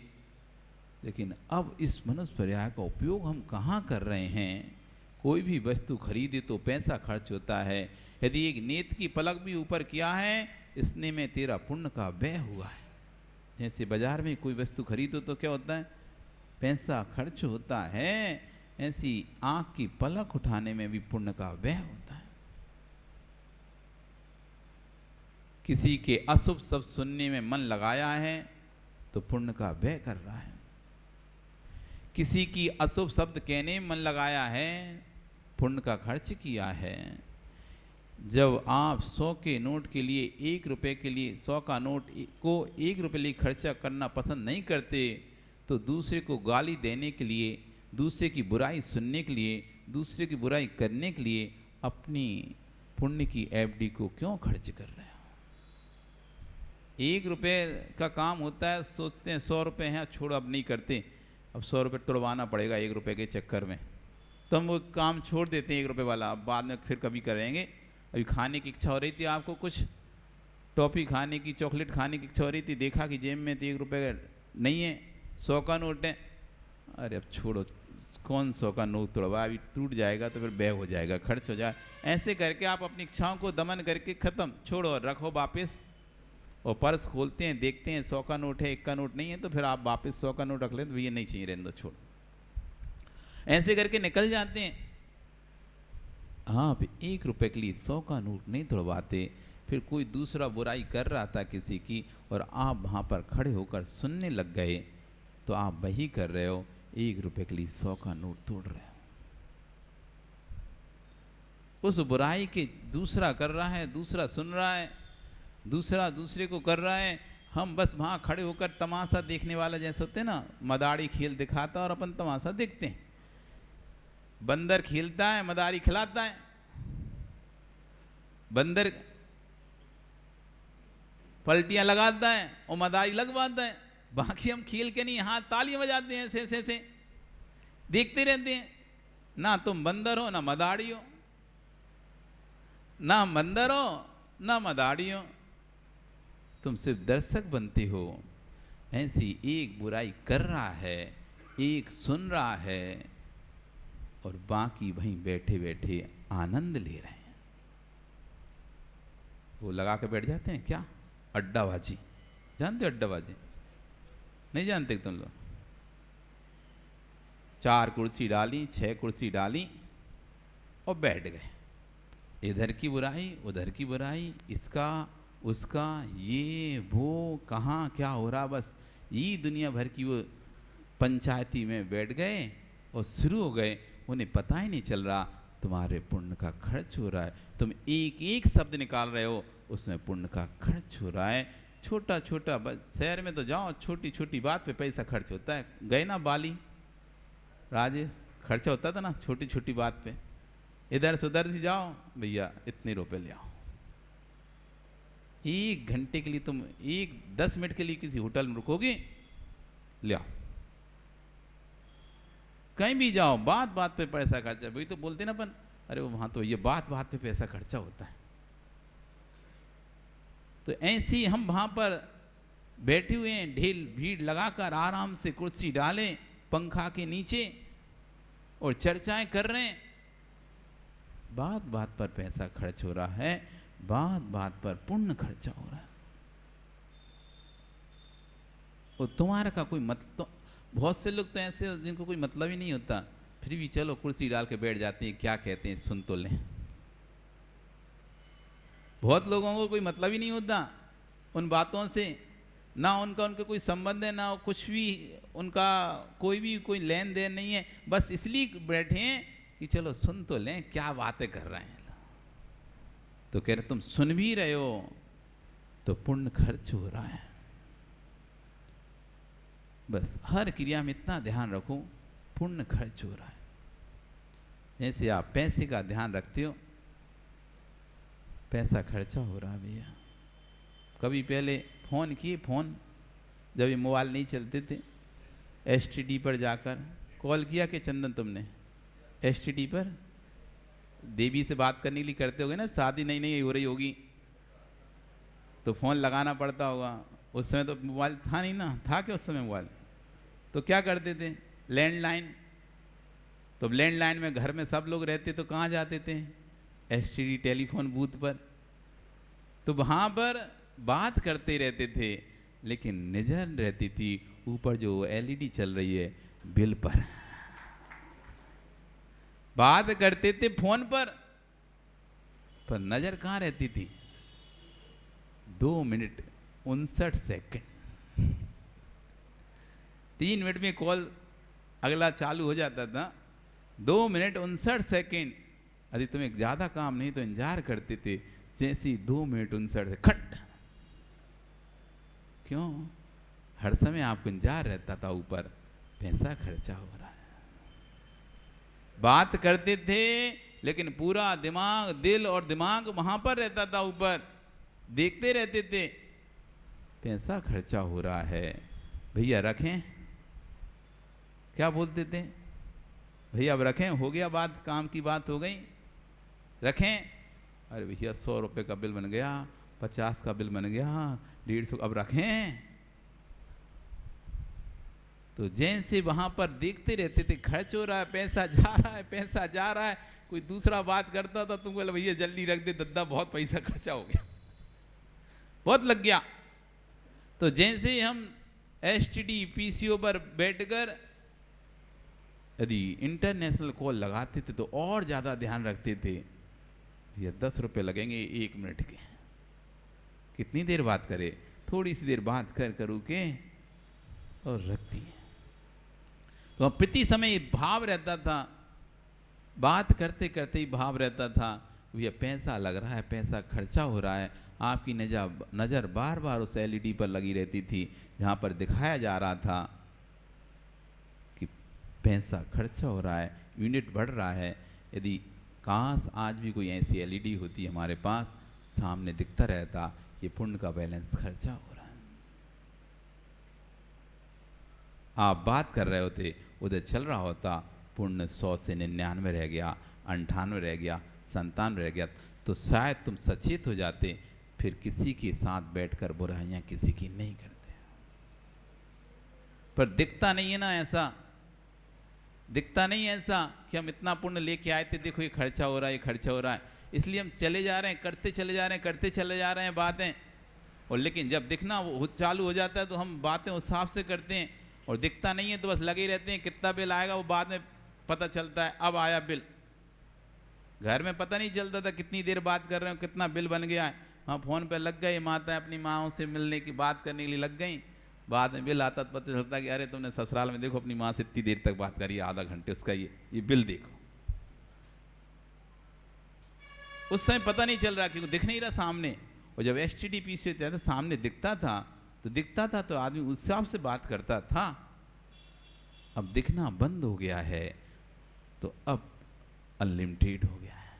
लेकिन अब इस मनुष्य पर्याय का उपयोग हम कहाँ कर रहे हैं? कोई भी वस्तु खरीदे तो पैसा खर्च होता है। यदि एक नेत्र की पलक भी ऊपर किया है, इसने में तेरा पुण्य का व्यय हुआ है। जैसे बाजार में कोई वस्तु खरीदो तो क्या होता है? पैसा खर्च होता है। ऐसी आंख की पलक उठाने में भी पुण्य का व्यय होता है। किसी के अशुभ शब्द सुनने में मन लगाया है तो पुण्य का व्यय कर रहा है। किसी की अशुभ शब्द कहने में मन लगाया है, पुण्य का खर्च किया है। जब आप 100 के नोट के लिए 1 रुपए के लिए 100 का नोट को 1 रुपए लिए खर्चा करना पसंद नहीं करते, तो दूसरे को गाली देने के लिए, दूसरे की बुराई सुनने के लिए, दूसरे की बुराई करने के लिए अपनी पुण्य की एफडी को क्यों खर्च कर रहे हो? 1 रुपए का काम होता है, सोचते हैं 100 रुपए हैं, छोड़ो अब नहीं करते, अब 100 रुपए तोड़वाना पड़ेगा 1 रुपए के चक्कर में, तो हम वो काम छोड़ देते हैं 1 रुपए वाला, अब बाद में फिर कभी करेंगे। अभी खाने की इच्छा हो रही थी आपको, कुछ टॉफ़ी खाने की, चॉकलेट खाने की इच्छा हो रही थी, देखा कि जेब में तो 1 रुपए नहीं है, 100 का नोट है, अरे अब छोड़ो, कौन 100 का नोट तोड़वा, अभी टूट जाएगा तो फिर व्यय हो जाएगा, खर्च हो जाएगा। ऐसे करके आप अपनी इच्छाओं को दमन करके ख़त्म, छोड़ो, रखो वापस। और पर्स खोलते हैं, देखते हैं 100 का नोट है, 1 का नोट नहीं है, तो फिर आप वापस 100 का नोट रख लें, तो भैया नहीं चाहिए, रहने दो, छोड़ो। ऐसे करके निकल जाते हैं। आप 1 रुपए के लिए 100 का नोट नहीं तोड़वाते। फिर कोई दूसरा बुराई कर रहा था किसी की और आप वहाँ पर खड़े होकर सुनने लग गए, तो आप वही कर रहे हो, 1 रुपए के लिए 100 का नोट तोड़ रहे हो। उस बुराई के दूसरा कर रहा है, दूसरा सुन रहा है, दूसरा दूसरे को कर रहा है। हम बस वहाँ खड़े होकर तमाशा देखने वाला, जैसे होते हैं ना, मदारी खेल दिखाता और अपन तमाशा देखते हैं। बंदर खेलता है, मदारी खिलाता है। बंदर पलटियां लगाता है और मदारी लगवाता है। बाकी हम खेल के नहीं, हाथ तालियां बजाते हैं, ऐसे ऐसे देखते रहते हैं। ना तुम बंदर हो ना मदारी हो, ना मंदर हो ना मदारी हो, तुम सिर्फ दर्शक बनते हो। ऐसी एक बुराई कर रहा है, एक सुन रहा है और बाकी वहीं बैठे बैठे आनंद ले रहे हैं। वो लगा के बैठ जाते हैं क्या? अड्डाबाजी। जानते हो अड्डाबाजी? नहीं जानते तुम लोग? 4 कुर्सी डाली, 6 कुर्सी डाली और बैठ गए। इधर की बुराई, उधर की बुराई, इसका उसका, ये वो, कहाँ क्या हो रहा, बस ये दुनिया भर की वो पंचायती में बैठ गए और शुरू हो गए। उन्हें पता ही नहीं चल रहा तुम्हारे पुण्य का खर्च हो रहा है। तुम एक एक शब्द निकाल रहे हो, उसमें पुण्य का खर्च हो रहा है। छोटा छोटा, बस शहर में तो जाओ, छोटी छोटी बात पे पैसा खर्च होता है। गए ना बाली राजेश, खर्चा होता था ना छोटी छोटी बात पे। इधर से उधर भी जाओ, भैया इतने रुपए ले आओ। 1 घंटे के लिए तुम 10 मिनट के लिए किसी होटल में रुकोगे, ले आओ। कहीं भी जाओ, बात बात पे पैसा खर्चा। वही तो बोलते ना अपन, अरे वो वहां तो ये बात बात पे पैसा खर्चा होता है। तो ऐसी हम वहां पर बैठे हुए हैं, ढेल भीड़ लगाकर आराम से कुर्सी डाले पंखा के नीचे और चर्चाएं कर रहे हैं। बात बात पर पैसा खर्च हो रहा है, बात बात पर पुण्य खर्चा हो रहा है। और तुम्हारा का कोई मतलब तो, बहुत से लोग तो ऐसे जिनको कोई मतलब ही नहीं होता, फिर भी चलो कुर्सी डाल के बैठ जाते हैं। क्या कहते हैं सुन तो लें। बहुत लोगों को कोई मतलब ही नहीं होता उन बातों से, ना उनका उनका कोई संबंध है, ना कुछ भी उनका कोई लेन देन नहीं है। बस इसलिए बैठे हैं कि चलो सुन तो लें क्या बातें कर रहे हैं। तो कह रहे तुम सुन भी रहे हो तो पुण्य खर्च हो रहा है। बस हर क्रिया में इतना ध्यान रखो, पुण्य खर्च हो रहा है। जैसे आप पैसे का ध्यान रखते हो, पैसा खर्चा हो रहा है भैया। कभी पहले फोन किए, फोन जब ये मोबाइल नहीं चलते थे, STD पर जाकर कॉल किया कि चंदन तुमने STD पर देवी से बात करने के लिए करते होगे ना, शादी नई नई हो रही होगी तो फोन लगाना पड़ता होगा। उस समय तो मोबाइल था नहीं ना, था क्या उस समय मोबाइल? तो क्या करते थे, लैंडलाइन। तो लैंडलाइन में घर में सब लोग रहते तो कहाँ जाते थे? STD टेलीफोन बूथ पर। तो वहाँ पर बात करते रहते थे, लेकिन नजर रहती थी ऊपर जो LED चल रही है बिल पर। बात करते थे फोन पर नजर कहाँ रहती थी? 2 मिनट 59 सेकंड। 3 मिनट में कॉल अगला चालू हो जाता था। 2 मिनट 59 सेकंड। यदि तुम्हें ज्यादा काम नहीं तो इंतजार करते थे, जैसी 2 मिनट 59 खट। क्यों? हर समय आपको इंतजार रहता था, ऊपर पैसा खर्चा हो रहा है। बात करते थे लेकिन पूरा दिमाग, दिल और दिमाग वहां पर रहता था ऊपर, देखते रहते थे, पैसा खर्चा हो रहा है। भैया रखें, क्या बोलते थे भैया? अब रखें, हो गया बात, काम की बात हो गई, रखें। अरे भैया 100 रुपये का बिल बन गया, 50 का बिल बन गया, 150, अब रखें। तो जैसे वहां पर देखते रहते थे, खर्च हो रहा है, पैसा जा रहा है, पैसा जा रहा है। कोई दूसरा बात करता था, तुम बोले भैया जल्दी रख दे दद्दा, बहुत पैसा खर्चा हो गया, बहुत लग गया। तो जैसे हम STD PCO पर बैठकर यदि इंटरनेशनल कॉल लगाते थे तो और ज्यादा ध्यान रखते थे। ये 10 रुपये लगेंगे 1 मिनट के, कितनी देर बात करे? थोड़ी सी देर बात कर करूँ के और रखती है। तो प्रति समय ये भाव रहता था, बात करते करते ही भाव रहता था, भैया पैसा लग रहा है, पैसा खर्चा हो रहा है। आपकी नज़र बार बार उस LED पर लगी रहती थी जहाँ पर दिखाया जा रहा था कि पैसा खर्चा हो रहा है, यूनिट बढ़ रहा है। यदि काश आज भी कोई ऐसी LED होती हमारे पास, सामने दिखता रहता ये पुण्य का बैलेंस खर्चा हो रहा है। आप बात कर रहे होते, उधर चल रहा होता, पुण्य 100 से 99 रह गया, 98 रह गया, संतान रह गया तो शायद तुम सचेत हो जाते, फिर किसी के साथ बैठकर बुराइयां किसी की नहीं करते। पर दिखता नहीं है ना, ऐसा दिखता नहीं है ऐसा कि हम इतना पुण्य लेके आए थे, देखो ये खर्चा हो रहा है, ये खर्चा हो रहा है, इसलिए हम चले जा रहे हैं, करते चले जा रहे हैं, करते चले जा रहे हैं बातें। और लेकिन जब दिखना वो चालू हो जाता है तो हम बातें उस हिसाब से करते हैं, और दिखता नहीं है तो बस लगे रहते हैं। कितना बिल आएगा वो बाद में पता चलता है, अब आया बिल। घर में पता नहीं चलता था कितनी देर बात कर रहे हो, कितना बिल बन गया है। वहाँ फ़ोन पे लग गए, माताएं अपनी माँओं से मिलने की बात करने के लिए लग गई, बाद में बिल आता तो पता चलता कि अरे तुमने ससुराल में देखो अपनी माँ से इतनी देर तक बात करी, आधा घंटे उसका ये बिल देखो। उस समय पता नहीं चल रहा क्योंकि दिख नहीं रहा सामने। और जब एसटीडी पीसी होता था सामने दिखता था तो आदमी उस हिसाब से बात करता था। अब दिखना बंद हो गया है तो अब अनलिमिटेड हो गया है,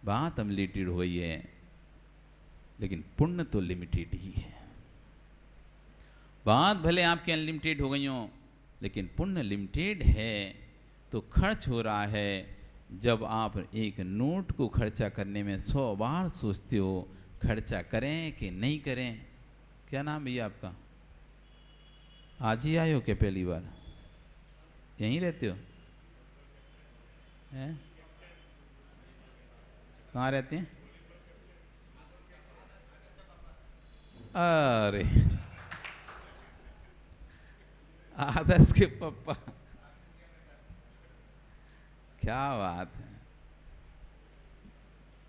बात अनलिमिटेड हो गई है, लेकिन पुण्य तो लिमिटेड ही है। बात भले आपकी अनलिमिटेड हो गई हो, लेकिन पुण्य लिमिटेड है। तो खर्च हो रहा है, जब आप एक नोट को खर्चा करने में 100 बार सोचते हो खर्चा करें कि नहीं करें। क्या नाम भैया आपका? आज ही आए हो क्या पहली बार? यहीं रहते हो? हैं? कहाँ रहते हैं? अरे आदर्श के पापा, क्या बात है,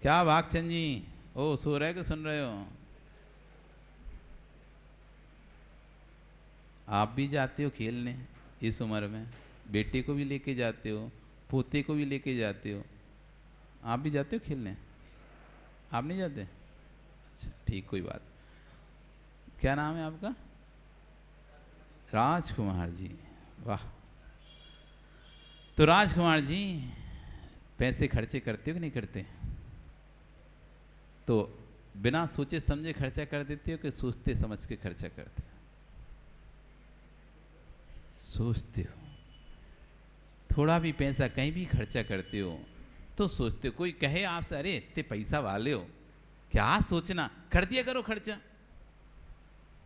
क्या भागचंद जी? ओ सो रहे कि सुन रहे हो? आप भी जाते हो खेलने इस उम्र में, बेटे को भी लेके जाते हो, पोते को भी लेके जाते हो, आप भी जाते हो खेलने? आप नहीं जाते? अच्छा ठीक, कोई बात। क्या नाम है आपका? राजकुमार जी, वाह। तो राजकुमार जी, पैसे खर्चे करते हो कि नहीं करते? तो बिना सोचे समझे खर्चा कर देते हो कि सोचते समझ के खर्चा करते हो? सोचते हो। थोड़ा भी पैसा कहीं भी खर्चा करते हो तो सोचते हो। कोई कहे आपसे अरे इतने पैसा वाले हो, क्या सोचना, कर दिया करो खर्चा,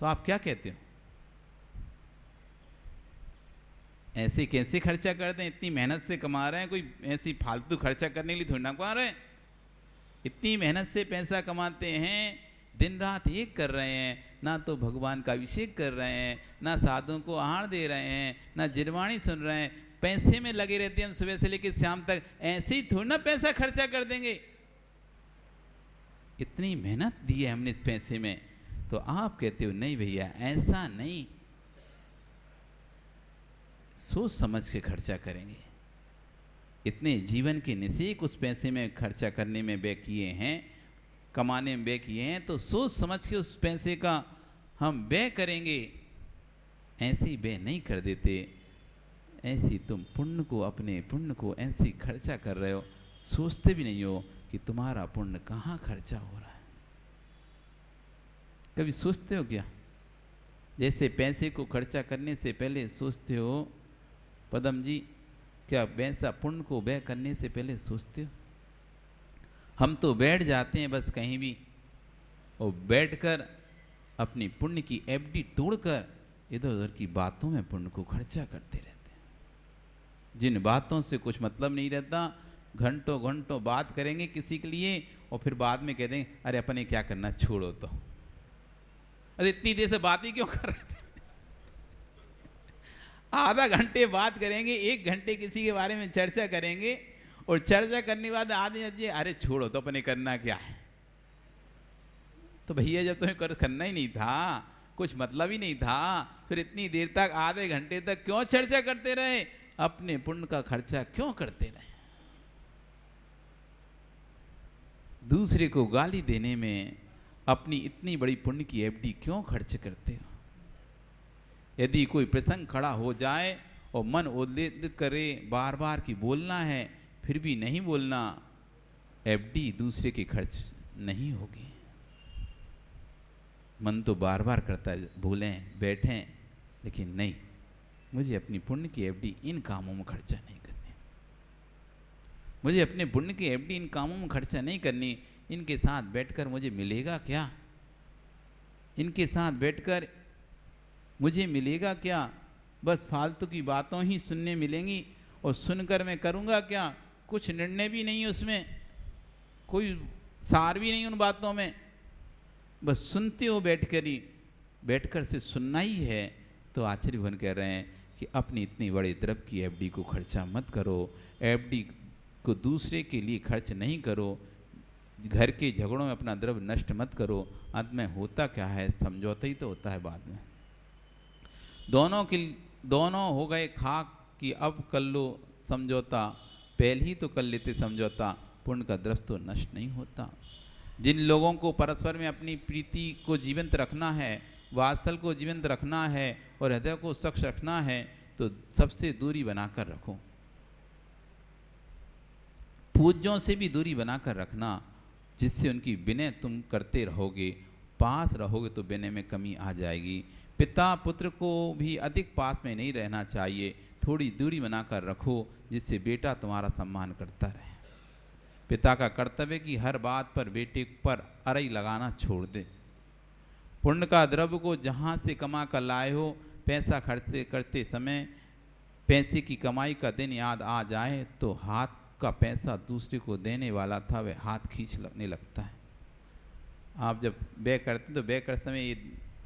तो आप क्या कहते हो? ऐसे कैसे खर्चा करते हैं? इतनी मेहनत से कमा रहे हैं, कोई ऐसी फालतू खर्चा करने के लिए थोड़ी ना कमा रहे हैं। इतनी मेहनत से पैसा कमाते हैं, दिन रात एक कर रहे हैं, ना तो भगवान का अभिषेक कर रहे हैं, ना साधुओं को आहार दे रहे हैं, ना जिरवाणी सुन रहे हैं, पैसे में लगे रहते हैं हम सुबह से लेकर शाम तक। ऐसे ही थोड़ी ना पैसा खर्चा कर देंगे। इतनी मेहनत दी है हमने इस पैसे में, तो आप कहते हो नहीं भैया ऐसा नहीं, सोच समझ के खर्चा करेंगे। इतने जीवन के निसेक उस पैसे में खर्चा करने में व्यय किए हैं, कमाने में व्यय किए हैं, तो सोच समझ के उस पैसे का हम व्यय करेंगे। ऐसी व्यय नहीं कर देते। ऐसी तुम पुण्य को, अपने पुण्य को ऐसी खर्चा कर रहे हो, सोचते भी नहीं हो कि तुम्हारा पुण्य कहाँ खर्चा हो रहा है। कभी सोचते हो क्या? जैसे पैसे को खर्चा करने से पहले सोचते हो पदम जी, क्या वैसा पुण्य को व्यय करने से पहले सोचते हो? हम तो बैठ जाते हैं बस कहीं भी, और बैठकर अपनी पुण्य की एफडी तोड़कर इधर उधर की बातों में पुण्य को खर्चा करते रहते हैं, जिन बातों से कुछ मतलब नहीं रहता। घंटों घंटों बात करेंगे किसी के लिए और फिर बाद में कह देंगे अरे अपने क्या करना, छोड़ो तो। अरे इतनी देर से बात ही क्यों कर रहे थे? आधा घंटे बात करेंगे, 1 घंटे किसी के बारे में चर्चा करेंगे, और चर्चा करने के बाद आधे अरे छोड़ो तो अपने करना क्या है। तो भैया जब तुम्हें करना ही नहीं था, कुछ मतलब ही नहीं था, फिर इतनी देर तक, आधे घंटे तक क्यों चर्चा करते रहे? अपने पुण्य का खर्चा क्यों करते रहे? दूसरे को गाली देने में अपनी इतनी बड़ी पुण्य की एफडी क्यों खर्च करते हो? यदि कोई प्रसंग खड़ा हो जाए और मन उद्वेलित करे, बार बार की बोलना है, फिर भी नहीं बोलना, एफडी दूसरे की खर्च नहीं होगी। मन तो बार बार करता है बोलें बैठें, लेकिन नहीं, मुझे अपनी पुण्य की एफडी इन कामों में खर्चा नहीं करनी। मुझे अपने पुण्य की एफडी इन कामों में खर्चा नहीं करनी, इनके साथ बैठकर मुझे मिलेगा क्या, इनके साथ बैठकर मुझे मिलेगा क्या, बस फालतू की बातों ही सुनने मिलेंगी और सुनकर मैं करूँगा क्या, कुछ निर्णय भी नहीं उसमें, कोई सार भी नहीं उन बातों में, बस सुनते हो बैठकर से सुनना ही है। तो आचार्य भगवान कह रहे हैं कि अपनी इतनी बड़े द्रव्य की एफडी को खर्चा मत करो, एफडी को दूसरे के लिए खर्च नहीं करो, घर के झगड़ों में अपना द्रव्य नष्ट मत करो। अंत में होता क्या है, समझौता ही तो होता है बाद में। दोनों हो गए खाक कि अब कर लो समझौता, पहले ही तो कर लेते समझौता, पुण्य का द्रव्य तो नष्ट नहीं होता। जिन लोगों को परस्पर में अपनी प्रीति को जीवंत रखना है, वात्सल को जीवंत रखना है और हृदय को स्वच्छ रखना है, तो सबसे दूरी बनाकर रखो, पूज्यों से भी दूरी बनाकर रखना, जिससे उनकी विनय तुम करते रहोगे, पास रहोगे तो विनय में कमी आ जाएगी। पिता पुत्र को भी अधिक पास में नहीं रहना चाहिए, थोड़ी दूरी बनाकर रखो, जिससे बेटा तुम्हारा सम्मान करता रहे। पिता का कर्तव्य कि हर बात पर बेटे पर अरई लगाना छोड़ दे। पुण्य का द्रव्य को जहाँ से कमा कर लाए हो, पैसा खर्च करते समय पैसे की कमाई का दिन याद आ जाए तो हाथ का पैसा दूसरे को देने वाला था वह हाथ खींच लगने लगता है। आप जब व्यय करते तो व्यय करते समय ये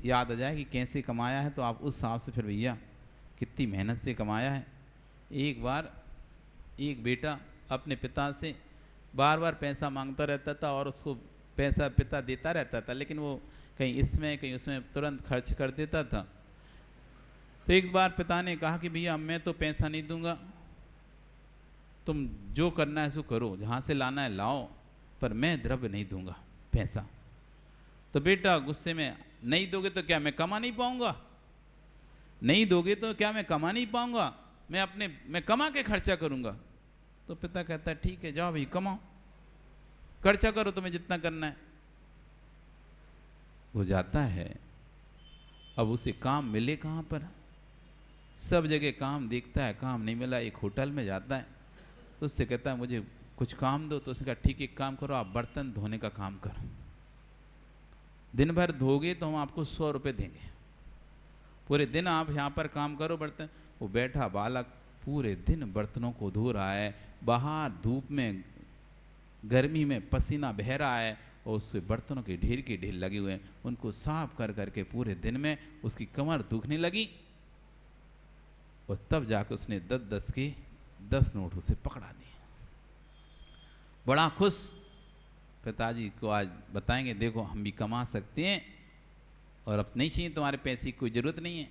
याद आ जाए कि कैसे कमाया है, तो आप उस हिसाब से फिर भैया कितनी मेहनत से कमाया है। एक बार एक बेटा अपने पिता से बार बार पैसा मांगता रहता था और उसको पैसा पिता देता रहता था, लेकिन वो कहीं इसमें कहीं उसमें तुरंत खर्च कर देता था। तो एक बार पिता ने कहा कि भैया मैं तो पैसा नहीं दूंगा, तुम जो करना है सो करो, जहाँ से लाना है लाओ, पर मैं द्रव्य नहीं दूंगा पैसा। तो बेटा गुस्से में, नहीं दोगे तो क्या मैं कमा नहीं पाऊंगा, नहीं दोगे तो क्या मैं कमा नहीं पाऊंगा, मैं कमा के खर्चा करूंगा। तो पिता कहता है ठीक है जाओ भाई कमाओ, खर्चा करो तुम्हें जितना करना है। वो जाता है, अब उसे काम मिले कहाँ पर, सब जगह काम देखता है, काम नहीं मिला। एक होटल में जाता है तो उससे कहता है मुझे कुछ काम दो। तो उसने कहा ठीक एक काम करो, आप बर्तन धोने का काम करो, दिन भर धोगे तो हम आपको 100 रुपये देंगे, पूरे दिन आप यहाँ पर काम करो बर्तन। वो बैठा बालक पूरे दिन बर्तनों को धो रहा है, बाहर धूप में गर्मी में पसीना बह रहा है और उसके बर्तनों के ढेर लगे हुए हैं, उनको साफ कर करके पूरे दिन में उसकी कमर दुखने लगी। और तब जाकर उसने 10-10 के 10 नोट उसे पकड़ा दिए। बड़ा खुश, पिताजी को आज बताएंगे देखो हम भी कमा सकते हैं और अब नहीं चाहिए तुम्हारे पैसे की कोई ज़रूरत नहीं है।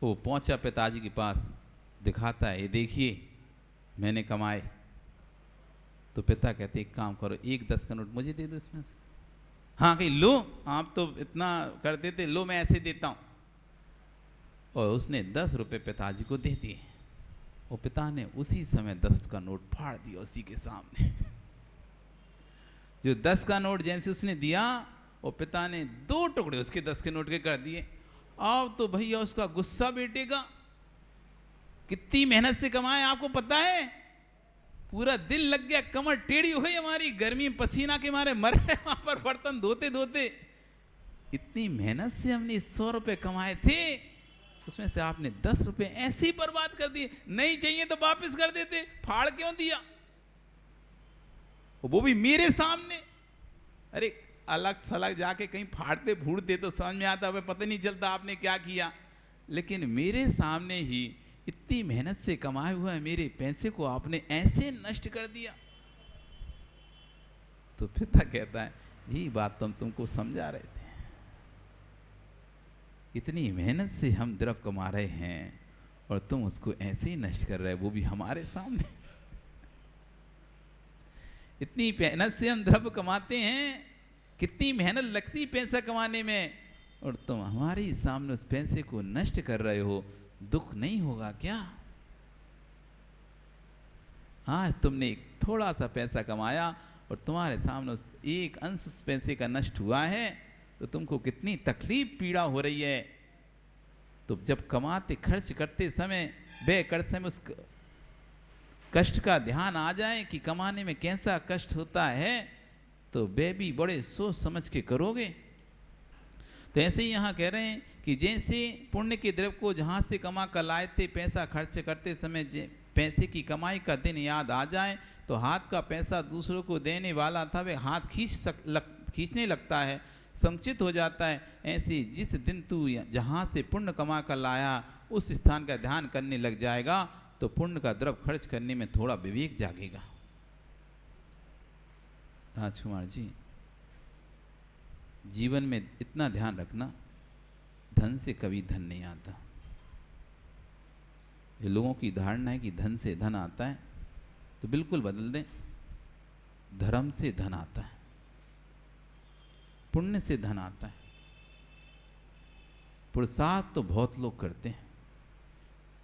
वो पहुंचा पिताजी के पास, दिखाता है ये देखिए मैंने कमाए। तो पिता कहते एक काम करो, एक 10 का नोट मुझे दे दो इसमें से। हाँ कहीं लो, आप तो इतना कर देते, लो मैं ऐसे देता हूँ। और उसने 10 रुपये पिताजी को दे दिए। वो पिता ने उसी समय 10 का नोट फाड़ दिया उसी के सामने। जो 10 का नोट जैसे उसने दिया, और पिता ने 2 टुकड़े उसके 10 के नोट के कर दिए। अब तो भैया उसका गुस्सा बेटे का, कितनी मेहनत से कमाए आपको पता है, पूरा दिन लग गया, कमर टेढ़ी हो गई हमारी, गर्मी में पसीना के मारे मर गए वहां पर बर्तन धोते धोते। इतनी मेहनत से हमने 100 रुपए कमाए थे, उसमें से आपने 10 रुपए ऐसे ही बर्बाद कर दिए। नहीं चाहिए तो वापस कर देते, फाड़ क्यों दिया, वो भी मेरे सामने। अरे अलग सलग जाके कहीं फाड़ते फूड़ते तो समझ में आता, हमें पता नहीं चलता आपने क्या किया, लेकिन मेरे सामने ही इतनी मेहनत से कमाए हुए मेरे पैसे को आपने ऐसे नष्ट कर दिया। तो पिता कहता है यही बात तो हम तुमको समझा रहे थे, इतनी मेहनत से हम द्रव्य कमा रहे हैं और तुम उसको ऐसे ही नष्ट कर रहे हो, वो भी हमारे सामने। इतनी मेहनत से हम द्रव्य कमाते हैं, कितनी मेहनत लगती पैसा कमाने में, और तुम हमारे सामने उस पैसे को नष्ट कर रहे हो। दुख नहीं होगा क्या? आज तुमने एक थोड़ा सा पैसा कमाया और तुम्हारे सामने उस एक अंश उस पैसे का नष्ट हुआ है, तो तुमको कितनी तकलीफ पीड़ा हो रही है। तो जब कमाते खर्च करते समय व्यय करते समय कष्ट का ध्यान आ जाए कि कमाने में कैसा कष्ट होता है, तो वे भी बड़े सोच समझ के करोगे। तो ऐसे ही यहाँ कह रहे हैं कि जैसे पुण्य के द्रव्य को जहाँ से कमा कर लाए थे, पैसा खर्च करते समय पैसे की कमाई का दिन याद आ जाए तो हाथ का पैसा दूसरों को देने वाला था वे हाथ खींचने लगता है, संकुचित हो जाता है। ऐसे जिस दिन तू जहाँ से पुण्य कमा कर लाया उस स्थान का ध्यान करने लग जाएगा तो पुण्य का द्रव्य खर्च करने में थोड़ा विवेक जागेगा। राजकुमार जी, जीवन में इतना ध्यान रखना, धन से कभी धन नहीं आता। ये लोगों की धारणा है कि धन से धन आता है, तो बिल्कुल बदल दें। धर्म से धन आता है, पुण्य से धन आता है। पुरुषार्थ तो बहुत लोग करते हैं,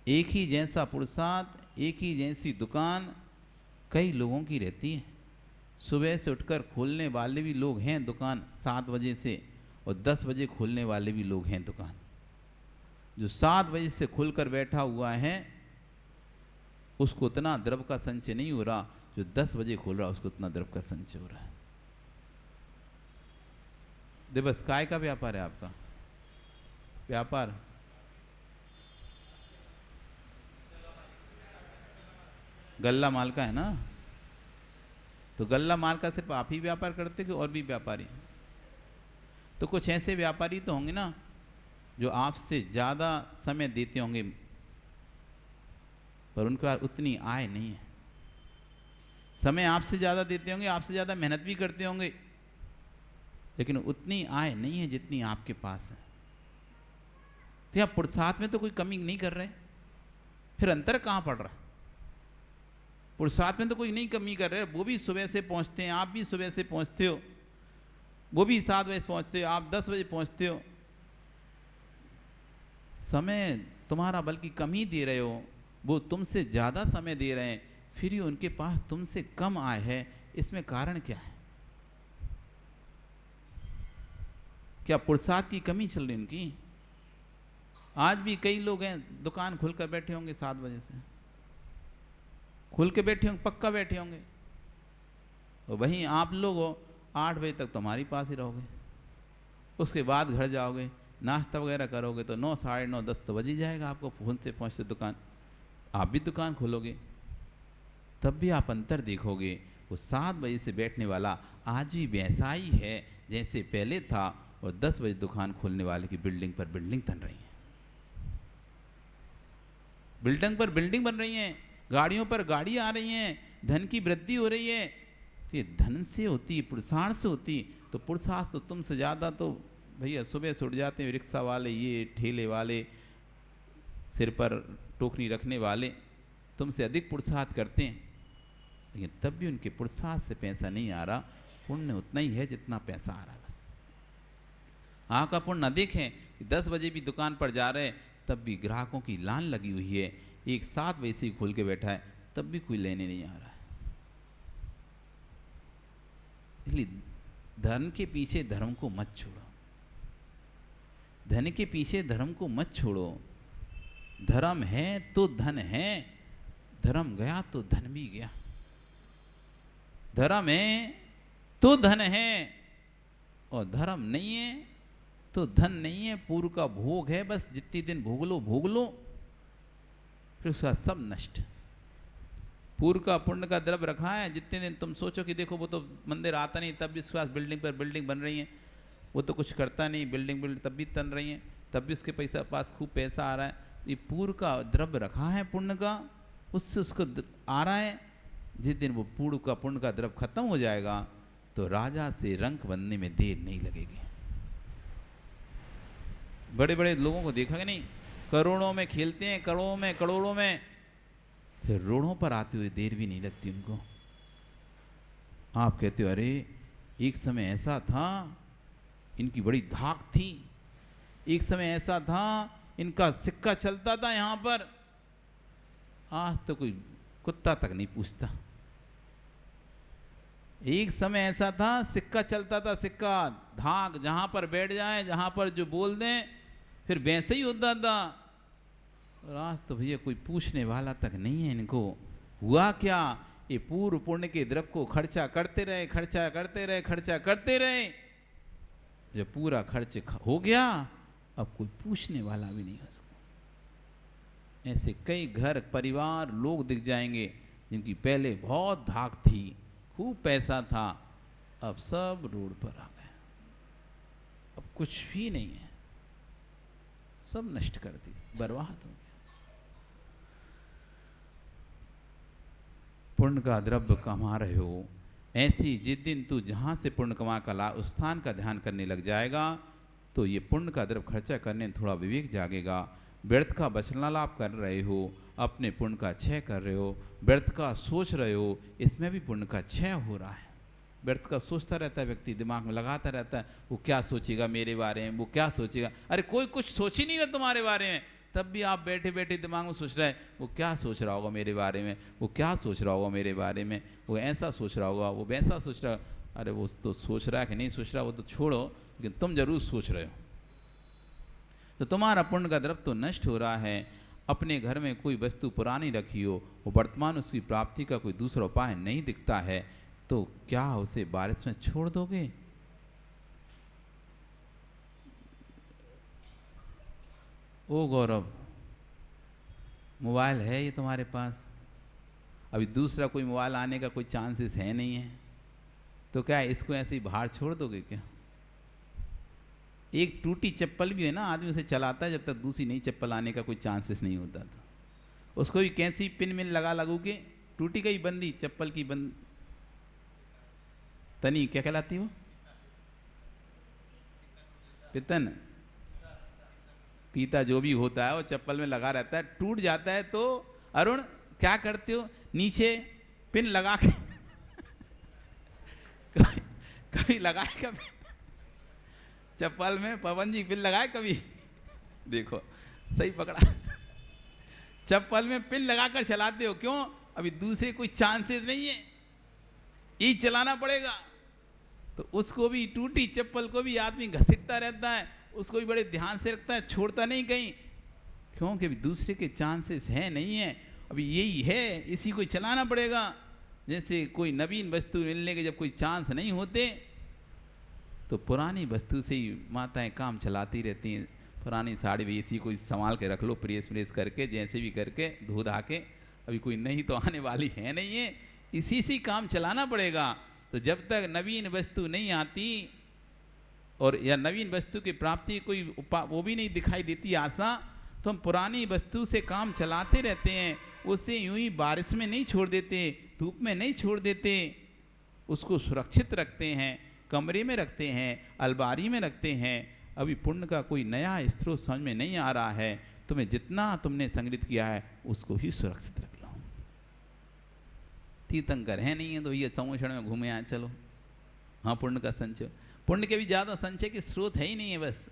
एक ही जैसा पुरुषार्थ, एक ही जैसी दुकान कई लोगों की रहती है। सुबह से उठकर खोलने वाले भी लोग हैं दुकान 7 बजे से, और 10 बजे खोलने वाले भी लोग हैं दुकान। जो 7 बजे से खुलकर बैठा हुआ है उसको उतना द्रव्य का संचय नहीं हो रहा, जो 10 बजे खोल रहा उसको उतना द्रव्य का संचय हो रहा है। दिवस काय का व्यापार है आपका? व्यापार गल्ला माल का है ना? तो गल्ला माल का सिर्फ आप ही व्यापार करते कि और भी व्यापारी? तो कुछ ऐसे व्यापारी तो होंगे ना जो आपसे ज़्यादा समय देते होंगे, पर उनके पास उतनी आय नहीं है। समय आपसे ज़्यादा देते होंगे, आपसे ज़्यादा मेहनत भी करते होंगे, लेकिन उतनी आय नहीं है जितनी आपके पास है। तो आप पुरुषार्थ में तो कोई कमी नहीं कर रहे, फिर अंतर कहाँ पड़ रहा? पुरुषार्थ में तो कोई नहीं कमी कर रहे, वो भी सुबह से पहुँचते हैं, आप भी सुबह से पहुँचते हो, वो भी 7 बजे पहुँचते हो, आप 10 बजे पहुँचते हो। समय तुम्हारा बल्कि कम ही दे रहे हो, वो तुमसे ज़्यादा समय दे रहे हैं, फिर ही उनके पास तुमसे कम आय है। इसमें कारण क्या है? क्या पुरुषार्थ की कमी चल रही उनकी? आज भी कई लोग हैं दुकान खुलकर बैठे होंगे 7 बजे से, खुल के बैठे होंगे, पक्का बैठे होंगे, और वहीं आप लोग 8 बजे तक तुम्हारे पास ही रहोगे। उसके बाद घर जाओगे, नाश्ता वगैरह करोगे तो 9, साढ़े 9, 10 तो बज ही जाएगा आपको पहुँचते पहुँचते दुकान। आप भी दुकान खोलोगे तब भी आप अंतर देखोगे। वो 7 बजे से बैठने वाला आज भी वैसा ही है जैसे पहले था, और 10 बजे दुकान खोलने वाले की बिल्डिंग पर बिल्डिंग बन रही है, बिल्डिंग पर बिल्डिंग बन रही हैं, गाड़ियों पर गाड़ी आ रही हैं, धन की वृद्धि हो रही है। तो ये धन से होती, पुरुषार्थ से होती। तो पुरुषार्थ तो तुमसे ज़्यादा तो भैया सुबह से उठ जाते हैं रिक्शा वाले, ये ठेले वाले, सिर पर टोकरी रखने वाले, तुमसे अधिक पुरुषार्थ करते हैं, लेकिन तब भी उनके पुरुषार्थ से पैसा नहीं आ रहा। पुण्य उतना ही है जितना पैसा आ रहा है बस। आपका पुण्य अधिक है कि 10 बजे भी दुकान पर जा रहे हैं तब भी ग्राहकों की लाइन लगी हुई है, एक 7 बजे से ही खोल के बैठा है तब भी कोई लेने नहीं आ रहा है। इसलिए धन के पीछे धर्म को मत छोड़ो, धन के पीछे धर्म को मत छोड़ो। धर्म है तो धन है, धर्म गया तो धन भी गया। धर्म है तो धन है, और धर्म नहीं है तो धन नहीं है। पूर्व का भोग है, बस जितनी दिन भोग लो, फिर उसका सब नष्ट। पूर्व का पुण्य का द्रव्य रखा है, जितने दिन तुम सोचो कि देखो वो तो मंदिर आता नहीं तब भी उसके पास बिल्डिंग पर बिल्डिंग बन रही है, वो तो कुछ करता नहीं, बिल्डिंग तब भी तन रही है, तब भी उसके पास खूब पैसा आ रहा है। ये पूर्व का द्रव्य रखा है पुण्य का, उससे उसको आ रहा है। जिस दिन वो पूर्व का पुण्य का द्रव्य खत्म हो जाएगा तो राजा से रंक बनने में देर नहीं लगेगी। बड़े बड़े लोगों को देखा कि नहीं, करोड़ों में खेलते हैं, करोड़ों में, फिर रोड़ों पर आते हुए देर भी नहीं लगती उनको। आप कहते हो अरे एक समय ऐसा था, इनकी बड़ी धाक थी, एक समय ऐसा था इनका सिक्का चलता था यहाँ पर, आज तो कोई कुत्ता तक नहीं पूछता। एक समय ऐसा था सिक्का चलता था, सिक्का धाक जहां पर बैठ जाए, जहां पर जो बोल दें फिर वैसे ही होता था। और आज तो भैया कोई पूछने वाला तक नहीं है इनको। हुआ क्या, ये पूर्व पुण्य के द्रव्य को खर्चा करते रहे, खर्चा करते रहे, खर्चा करते रहे। जब पूरा खर्च हो गया, अब कोई पूछने वाला भी नहीं उसको। ऐसे कई घर परिवार लोग दिख जाएंगे जिनकी पहले बहुत धाक थी, खूब पैसा था, अब सब रोड पर आ गए, अब कुछ भी नहीं है, सब नष्ट कर दी, बर्बाद हो गया। पुण्य का द्रव्य कमा रहे हो, ऐसी जिस दिन तू जहां से पुण्य कमा कर ला उस स्थान का ध्यान करने लग जाएगा, तो ये पुण्य का द्रव्य खर्चा करने में थोड़ा विवेक जागेगा। व्यर्थ का वचनालाप कर रहे हो, अपने पुण्य का क्षय कर रहे हो, व्यर्थ का सोच रहे हो, इसमें भी पुण्य का क्षय हो रहा है। व्यर्थ का सोचता रहता है व्यक्ति, दिमाग में लगाता रहता है, वो क्या सोचेगा मेरे बारे में, वो क्या सोचेगा। अरे कोई कुछ सोच ही नहीं रहा तुम्हारे बारे में, तब भी आप बैठे बैठे दिमाग में सोच रहा है वो क्या सोच रहा होगा मेरे बारे में, वो क्या सोच रहा होगा मेरे बारे में, वो ऐसा सोच रहा होगा, वो वैसा सोच रहा। अरे वो तो सोच रहा है कि नहीं सोच रहा वो तो छोड़ो, लेकिन तुम जरूर सोच रहे हो। तो तुम्हारा पुण्य का द्रव्य तो नष्ट हो रहा है। अपने घर में कोई वस्तु पुरानी रखी हो, वो वर्तमान उसकी प्राप्ति का कोई दूसरा उपाय नहीं दिखता है, तो क्या उसे बारिश में छोड़ दोगे? ओ गौरव, मोबाइल है ये तुम्हारे पास, अभी दूसरा कोई मोबाइल आने का कोई चांसेस है नहीं है, तो क्या इसको ऐसे ही बाहर छोड़ दोगे क्या? एक टूटी चप्पल भी है ना, आदमी उसे चलाता है जब तक दूसरी नई चप्पल आने का कोई चांसेस नहीं होता था। उसको भी कैसी पिन मिन लगा के टूटी गई बंदी, चप्पल की बंद तनी क्या कहलाती वो, पितन पीता जो भी होता है वो चप्पल में लगा रहता है, टूट जाता है तो अरुण क्या करते हो, नीचे पिन लगा के कभी लगाए, कभी चप्पल में पवन जी पिन लगाए कभी, देखो सही पकड़ा, चप्पल में पिन लगाकर चलाते हो, क्यों? अभी दूसरे कोई चांसेस नहीं है, यही चलाना पड़ेगा। तो उसको भी, टूटी चप्पल को भी आदमी घसीटता रहता है, उसको भी बड़े ध्यान से रखता है, छोड़ता नहीं कहीं, क्योंकि अभी दूसरे के चांसेस है नहीं है, अभी यही है, इसी को चलाना पड़ेगा। जैसे कोई नवीन वस्तु मिलने के जब कोई चांस नहीं होते, तो पुरानी वस्तु से ही माताएं काम चलाती रहती हैं। पुरानी साड़ी भी इसी को संभाल के रख लो, प्रेस प्रेस करके, जैसे भी करके धो धा के, अभी कोई नई तो आने वाली है नहीं है, इसी से काम चलाना पड़ेगा। तो जब तक नवीन वस्तु नहीं आती और या नवीन वस्तु की प्राप्ति कोई वो भी नहीं दिखाई देती आशा, तो हम पुरानी वस्तु से काम चलाते रहते हैं, उसे यूं ही बारिश में नहीं छोड़ देते, धूप में नहीं छोड़ देते, उसको सुरक्षित रखते हैं, कमरे में रखते हैं, अलमारी में रखते हैं। अभी पुण्य का कोई नया स्रोत समझ में नहीं आ रहा है, तुम्हें जितना तुमने संग्रहित किया है उसको ही सुरक्षित रख लो। तीर्थंकर है नहीं है तो ये संवत्सर में घूमे आए, चलो हाँ पुण्य का संचय, पुण्य के भी ज़्यादा संचय के स्रोत है ही नहीं है, बस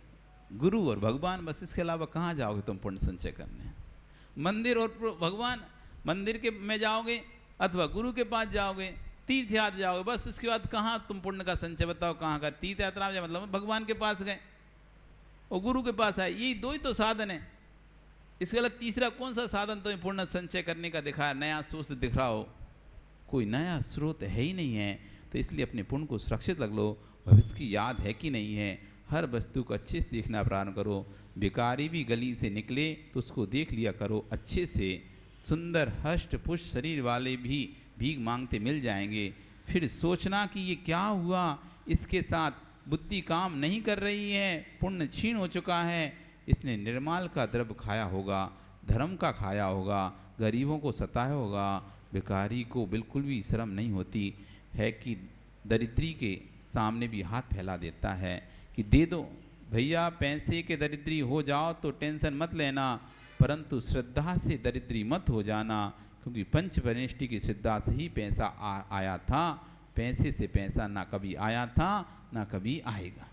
गुरु और भगवान, बस इसके अलावा कहाँ जाओगे तुम पुण्य संचय करने? मंदिर और भगवान, मंदिर के में जाओगे अथवा गुरु के पास जाओगे, तीर्थ यात्रा जाओगे, बस उसके बाद कहाँ तुम पुण्य का संचय बताओ कहाँ का? तीर्थ यात्रा में मतलब भगवान के पास गए और गुरु के पास आए, यही दो ही तो साधन है। इसके अलावा तीसरा कौन सा साधन तुम्हें पुण्य संचय करने का दिखा, नया सोर्स दिख रहा हो? कोई नया स्रोत है ही नहीं है। तो इसलिए अपने पुण्य को सुरक्षित रख लो, भविष्य की याद है कि नहीं है, हर वस्तु को अच्छे से देखना प्रारंभ करो। भिखारी भी गली से निकले तो उसको देख लिया करो अच्छे से, सुंदर हष्ट पुष्ट शरीर वाले भी भीख मांगते मिल जाएंगे। फिर सोचना कि ये क्या हुआ, इसके साथ बुद्धि काम नहीं कर रही है, पुण्य क्षीण हो चुका है, इसने निर्माल का द्रव्य खाया होगा, धर्म का खाया होगा, गरीबों को सताया होगा। भिखारी को बिल्कुल भी शर्म नहीं होती है कि दरिद्री के सामने भी हाथ फैला देता है कि दे दो भैया, पैसे के दरिद्री हो जाओ तो टेंशन मत लेना, परंतु श्रद्धा से दरिद्री मत हो जाना, क्योंकि पंच परमेष्टि की श्रद्धा से ही पैसा आया था, पैसे से पैसा ना कभी आया था ना कभी आएगा।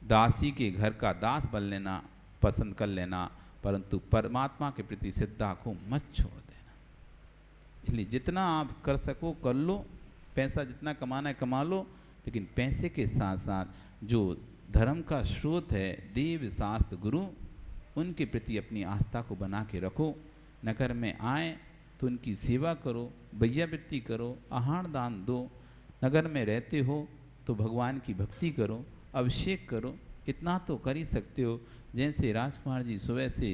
दासी के घर का दास बन लेना पसंद कर लेना, परंतु परमात्मा के प्रति श्रद्धा को मत छोड़ देना। इसलिए जितना आप कर सको कर लो, पैसा जितना कमाना है कमा लो, लेकिन पैसे के साथ साथ जो धर्म का स्रोत है, देव शास्त्र गुरु, उनके प्रति अपनी आस्था को बना के रखो। नगर में आए तो उनकी सेवा करो, भैयावृत्ति करो, आहार दान दो। नगर में रहते हो तो भगवान की भक्ति करो, अभिषेक करो। इतना तो कर ही सकते हो। जैसे राजकुमार जी सुबह से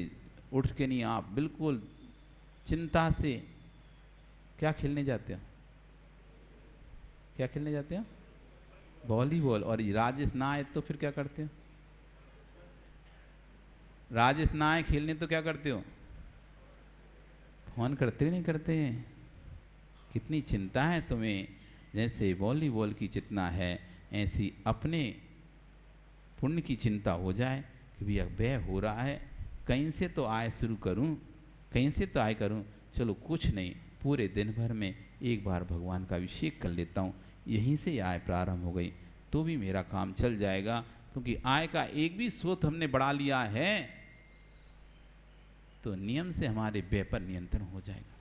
उठ के नहीं, आप बिल्कुल चिंता से क्या खेलने जाते हो? क्या खेलने जाते हो? वॉलीबॉल। और राजेश ना आए तो फिर क्या करते हो? राजेश ना आए खेलने तो क्या करते हो? फोन करते हो नहीं करते? कितनी चिंता है तुम्हें। जैसे वॉलीबॉल की चिंता है, ऐसी अपने पुण्य की चिंता हो जाए कि भैया व्यय हो रहा है, कहीं से तो आय शुरू करूं, कहीं से तो आय करूं। चलो कुछ नहीं, पूरे दिन भर में एक बार भगवान का अभिषेक कर लेता हूं, यहीं से आय प्रारंभ हो गई तो भी मेरा काम चल जाएगा। क्योंकि आय का एक भी स्रोत हमने बढ़ा लिया है तो नियम से हमारे व्यय पर नियंत्रण हो जाएगा।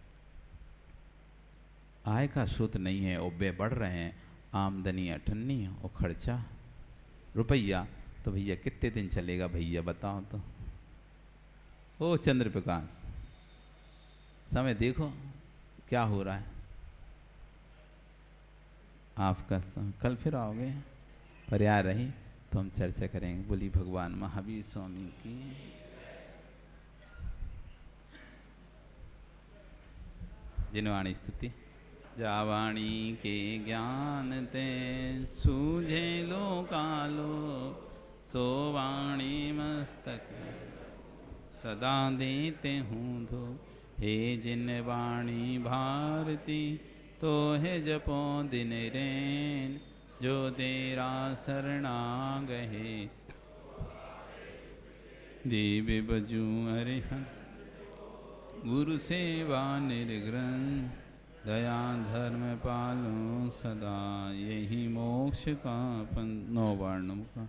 आय का स्रोत नहीं है और व्यय बढ़ रहे हैं, आमदनी अठन्नी और खर्चा रुपया, तो भैया कितने दिन चलेगा भैया बताओ तो। ओ चंद्र प्रकाश, समय देखो क्या हो रहा है। आपका कल फिर आओगे, पर्याय रही तो हम चर्चा करेंगे। बोली भगवान महावीर स्वामी की। जिनवाणी स्तुति। जावाणी के ज्ञान ते सूझे लो कालो, सोवाणी मस्तक सदा देते हूँ धो। हे जिन वाणी भारती तो है जपो दिन रैन, जो तेरा शरणा गहे दिव्य बजू अरिहंत। गुरु सेवा निर्ग्रंथ दया धर्म पालो सदा, यही मोक्ष का नौ वर्णों का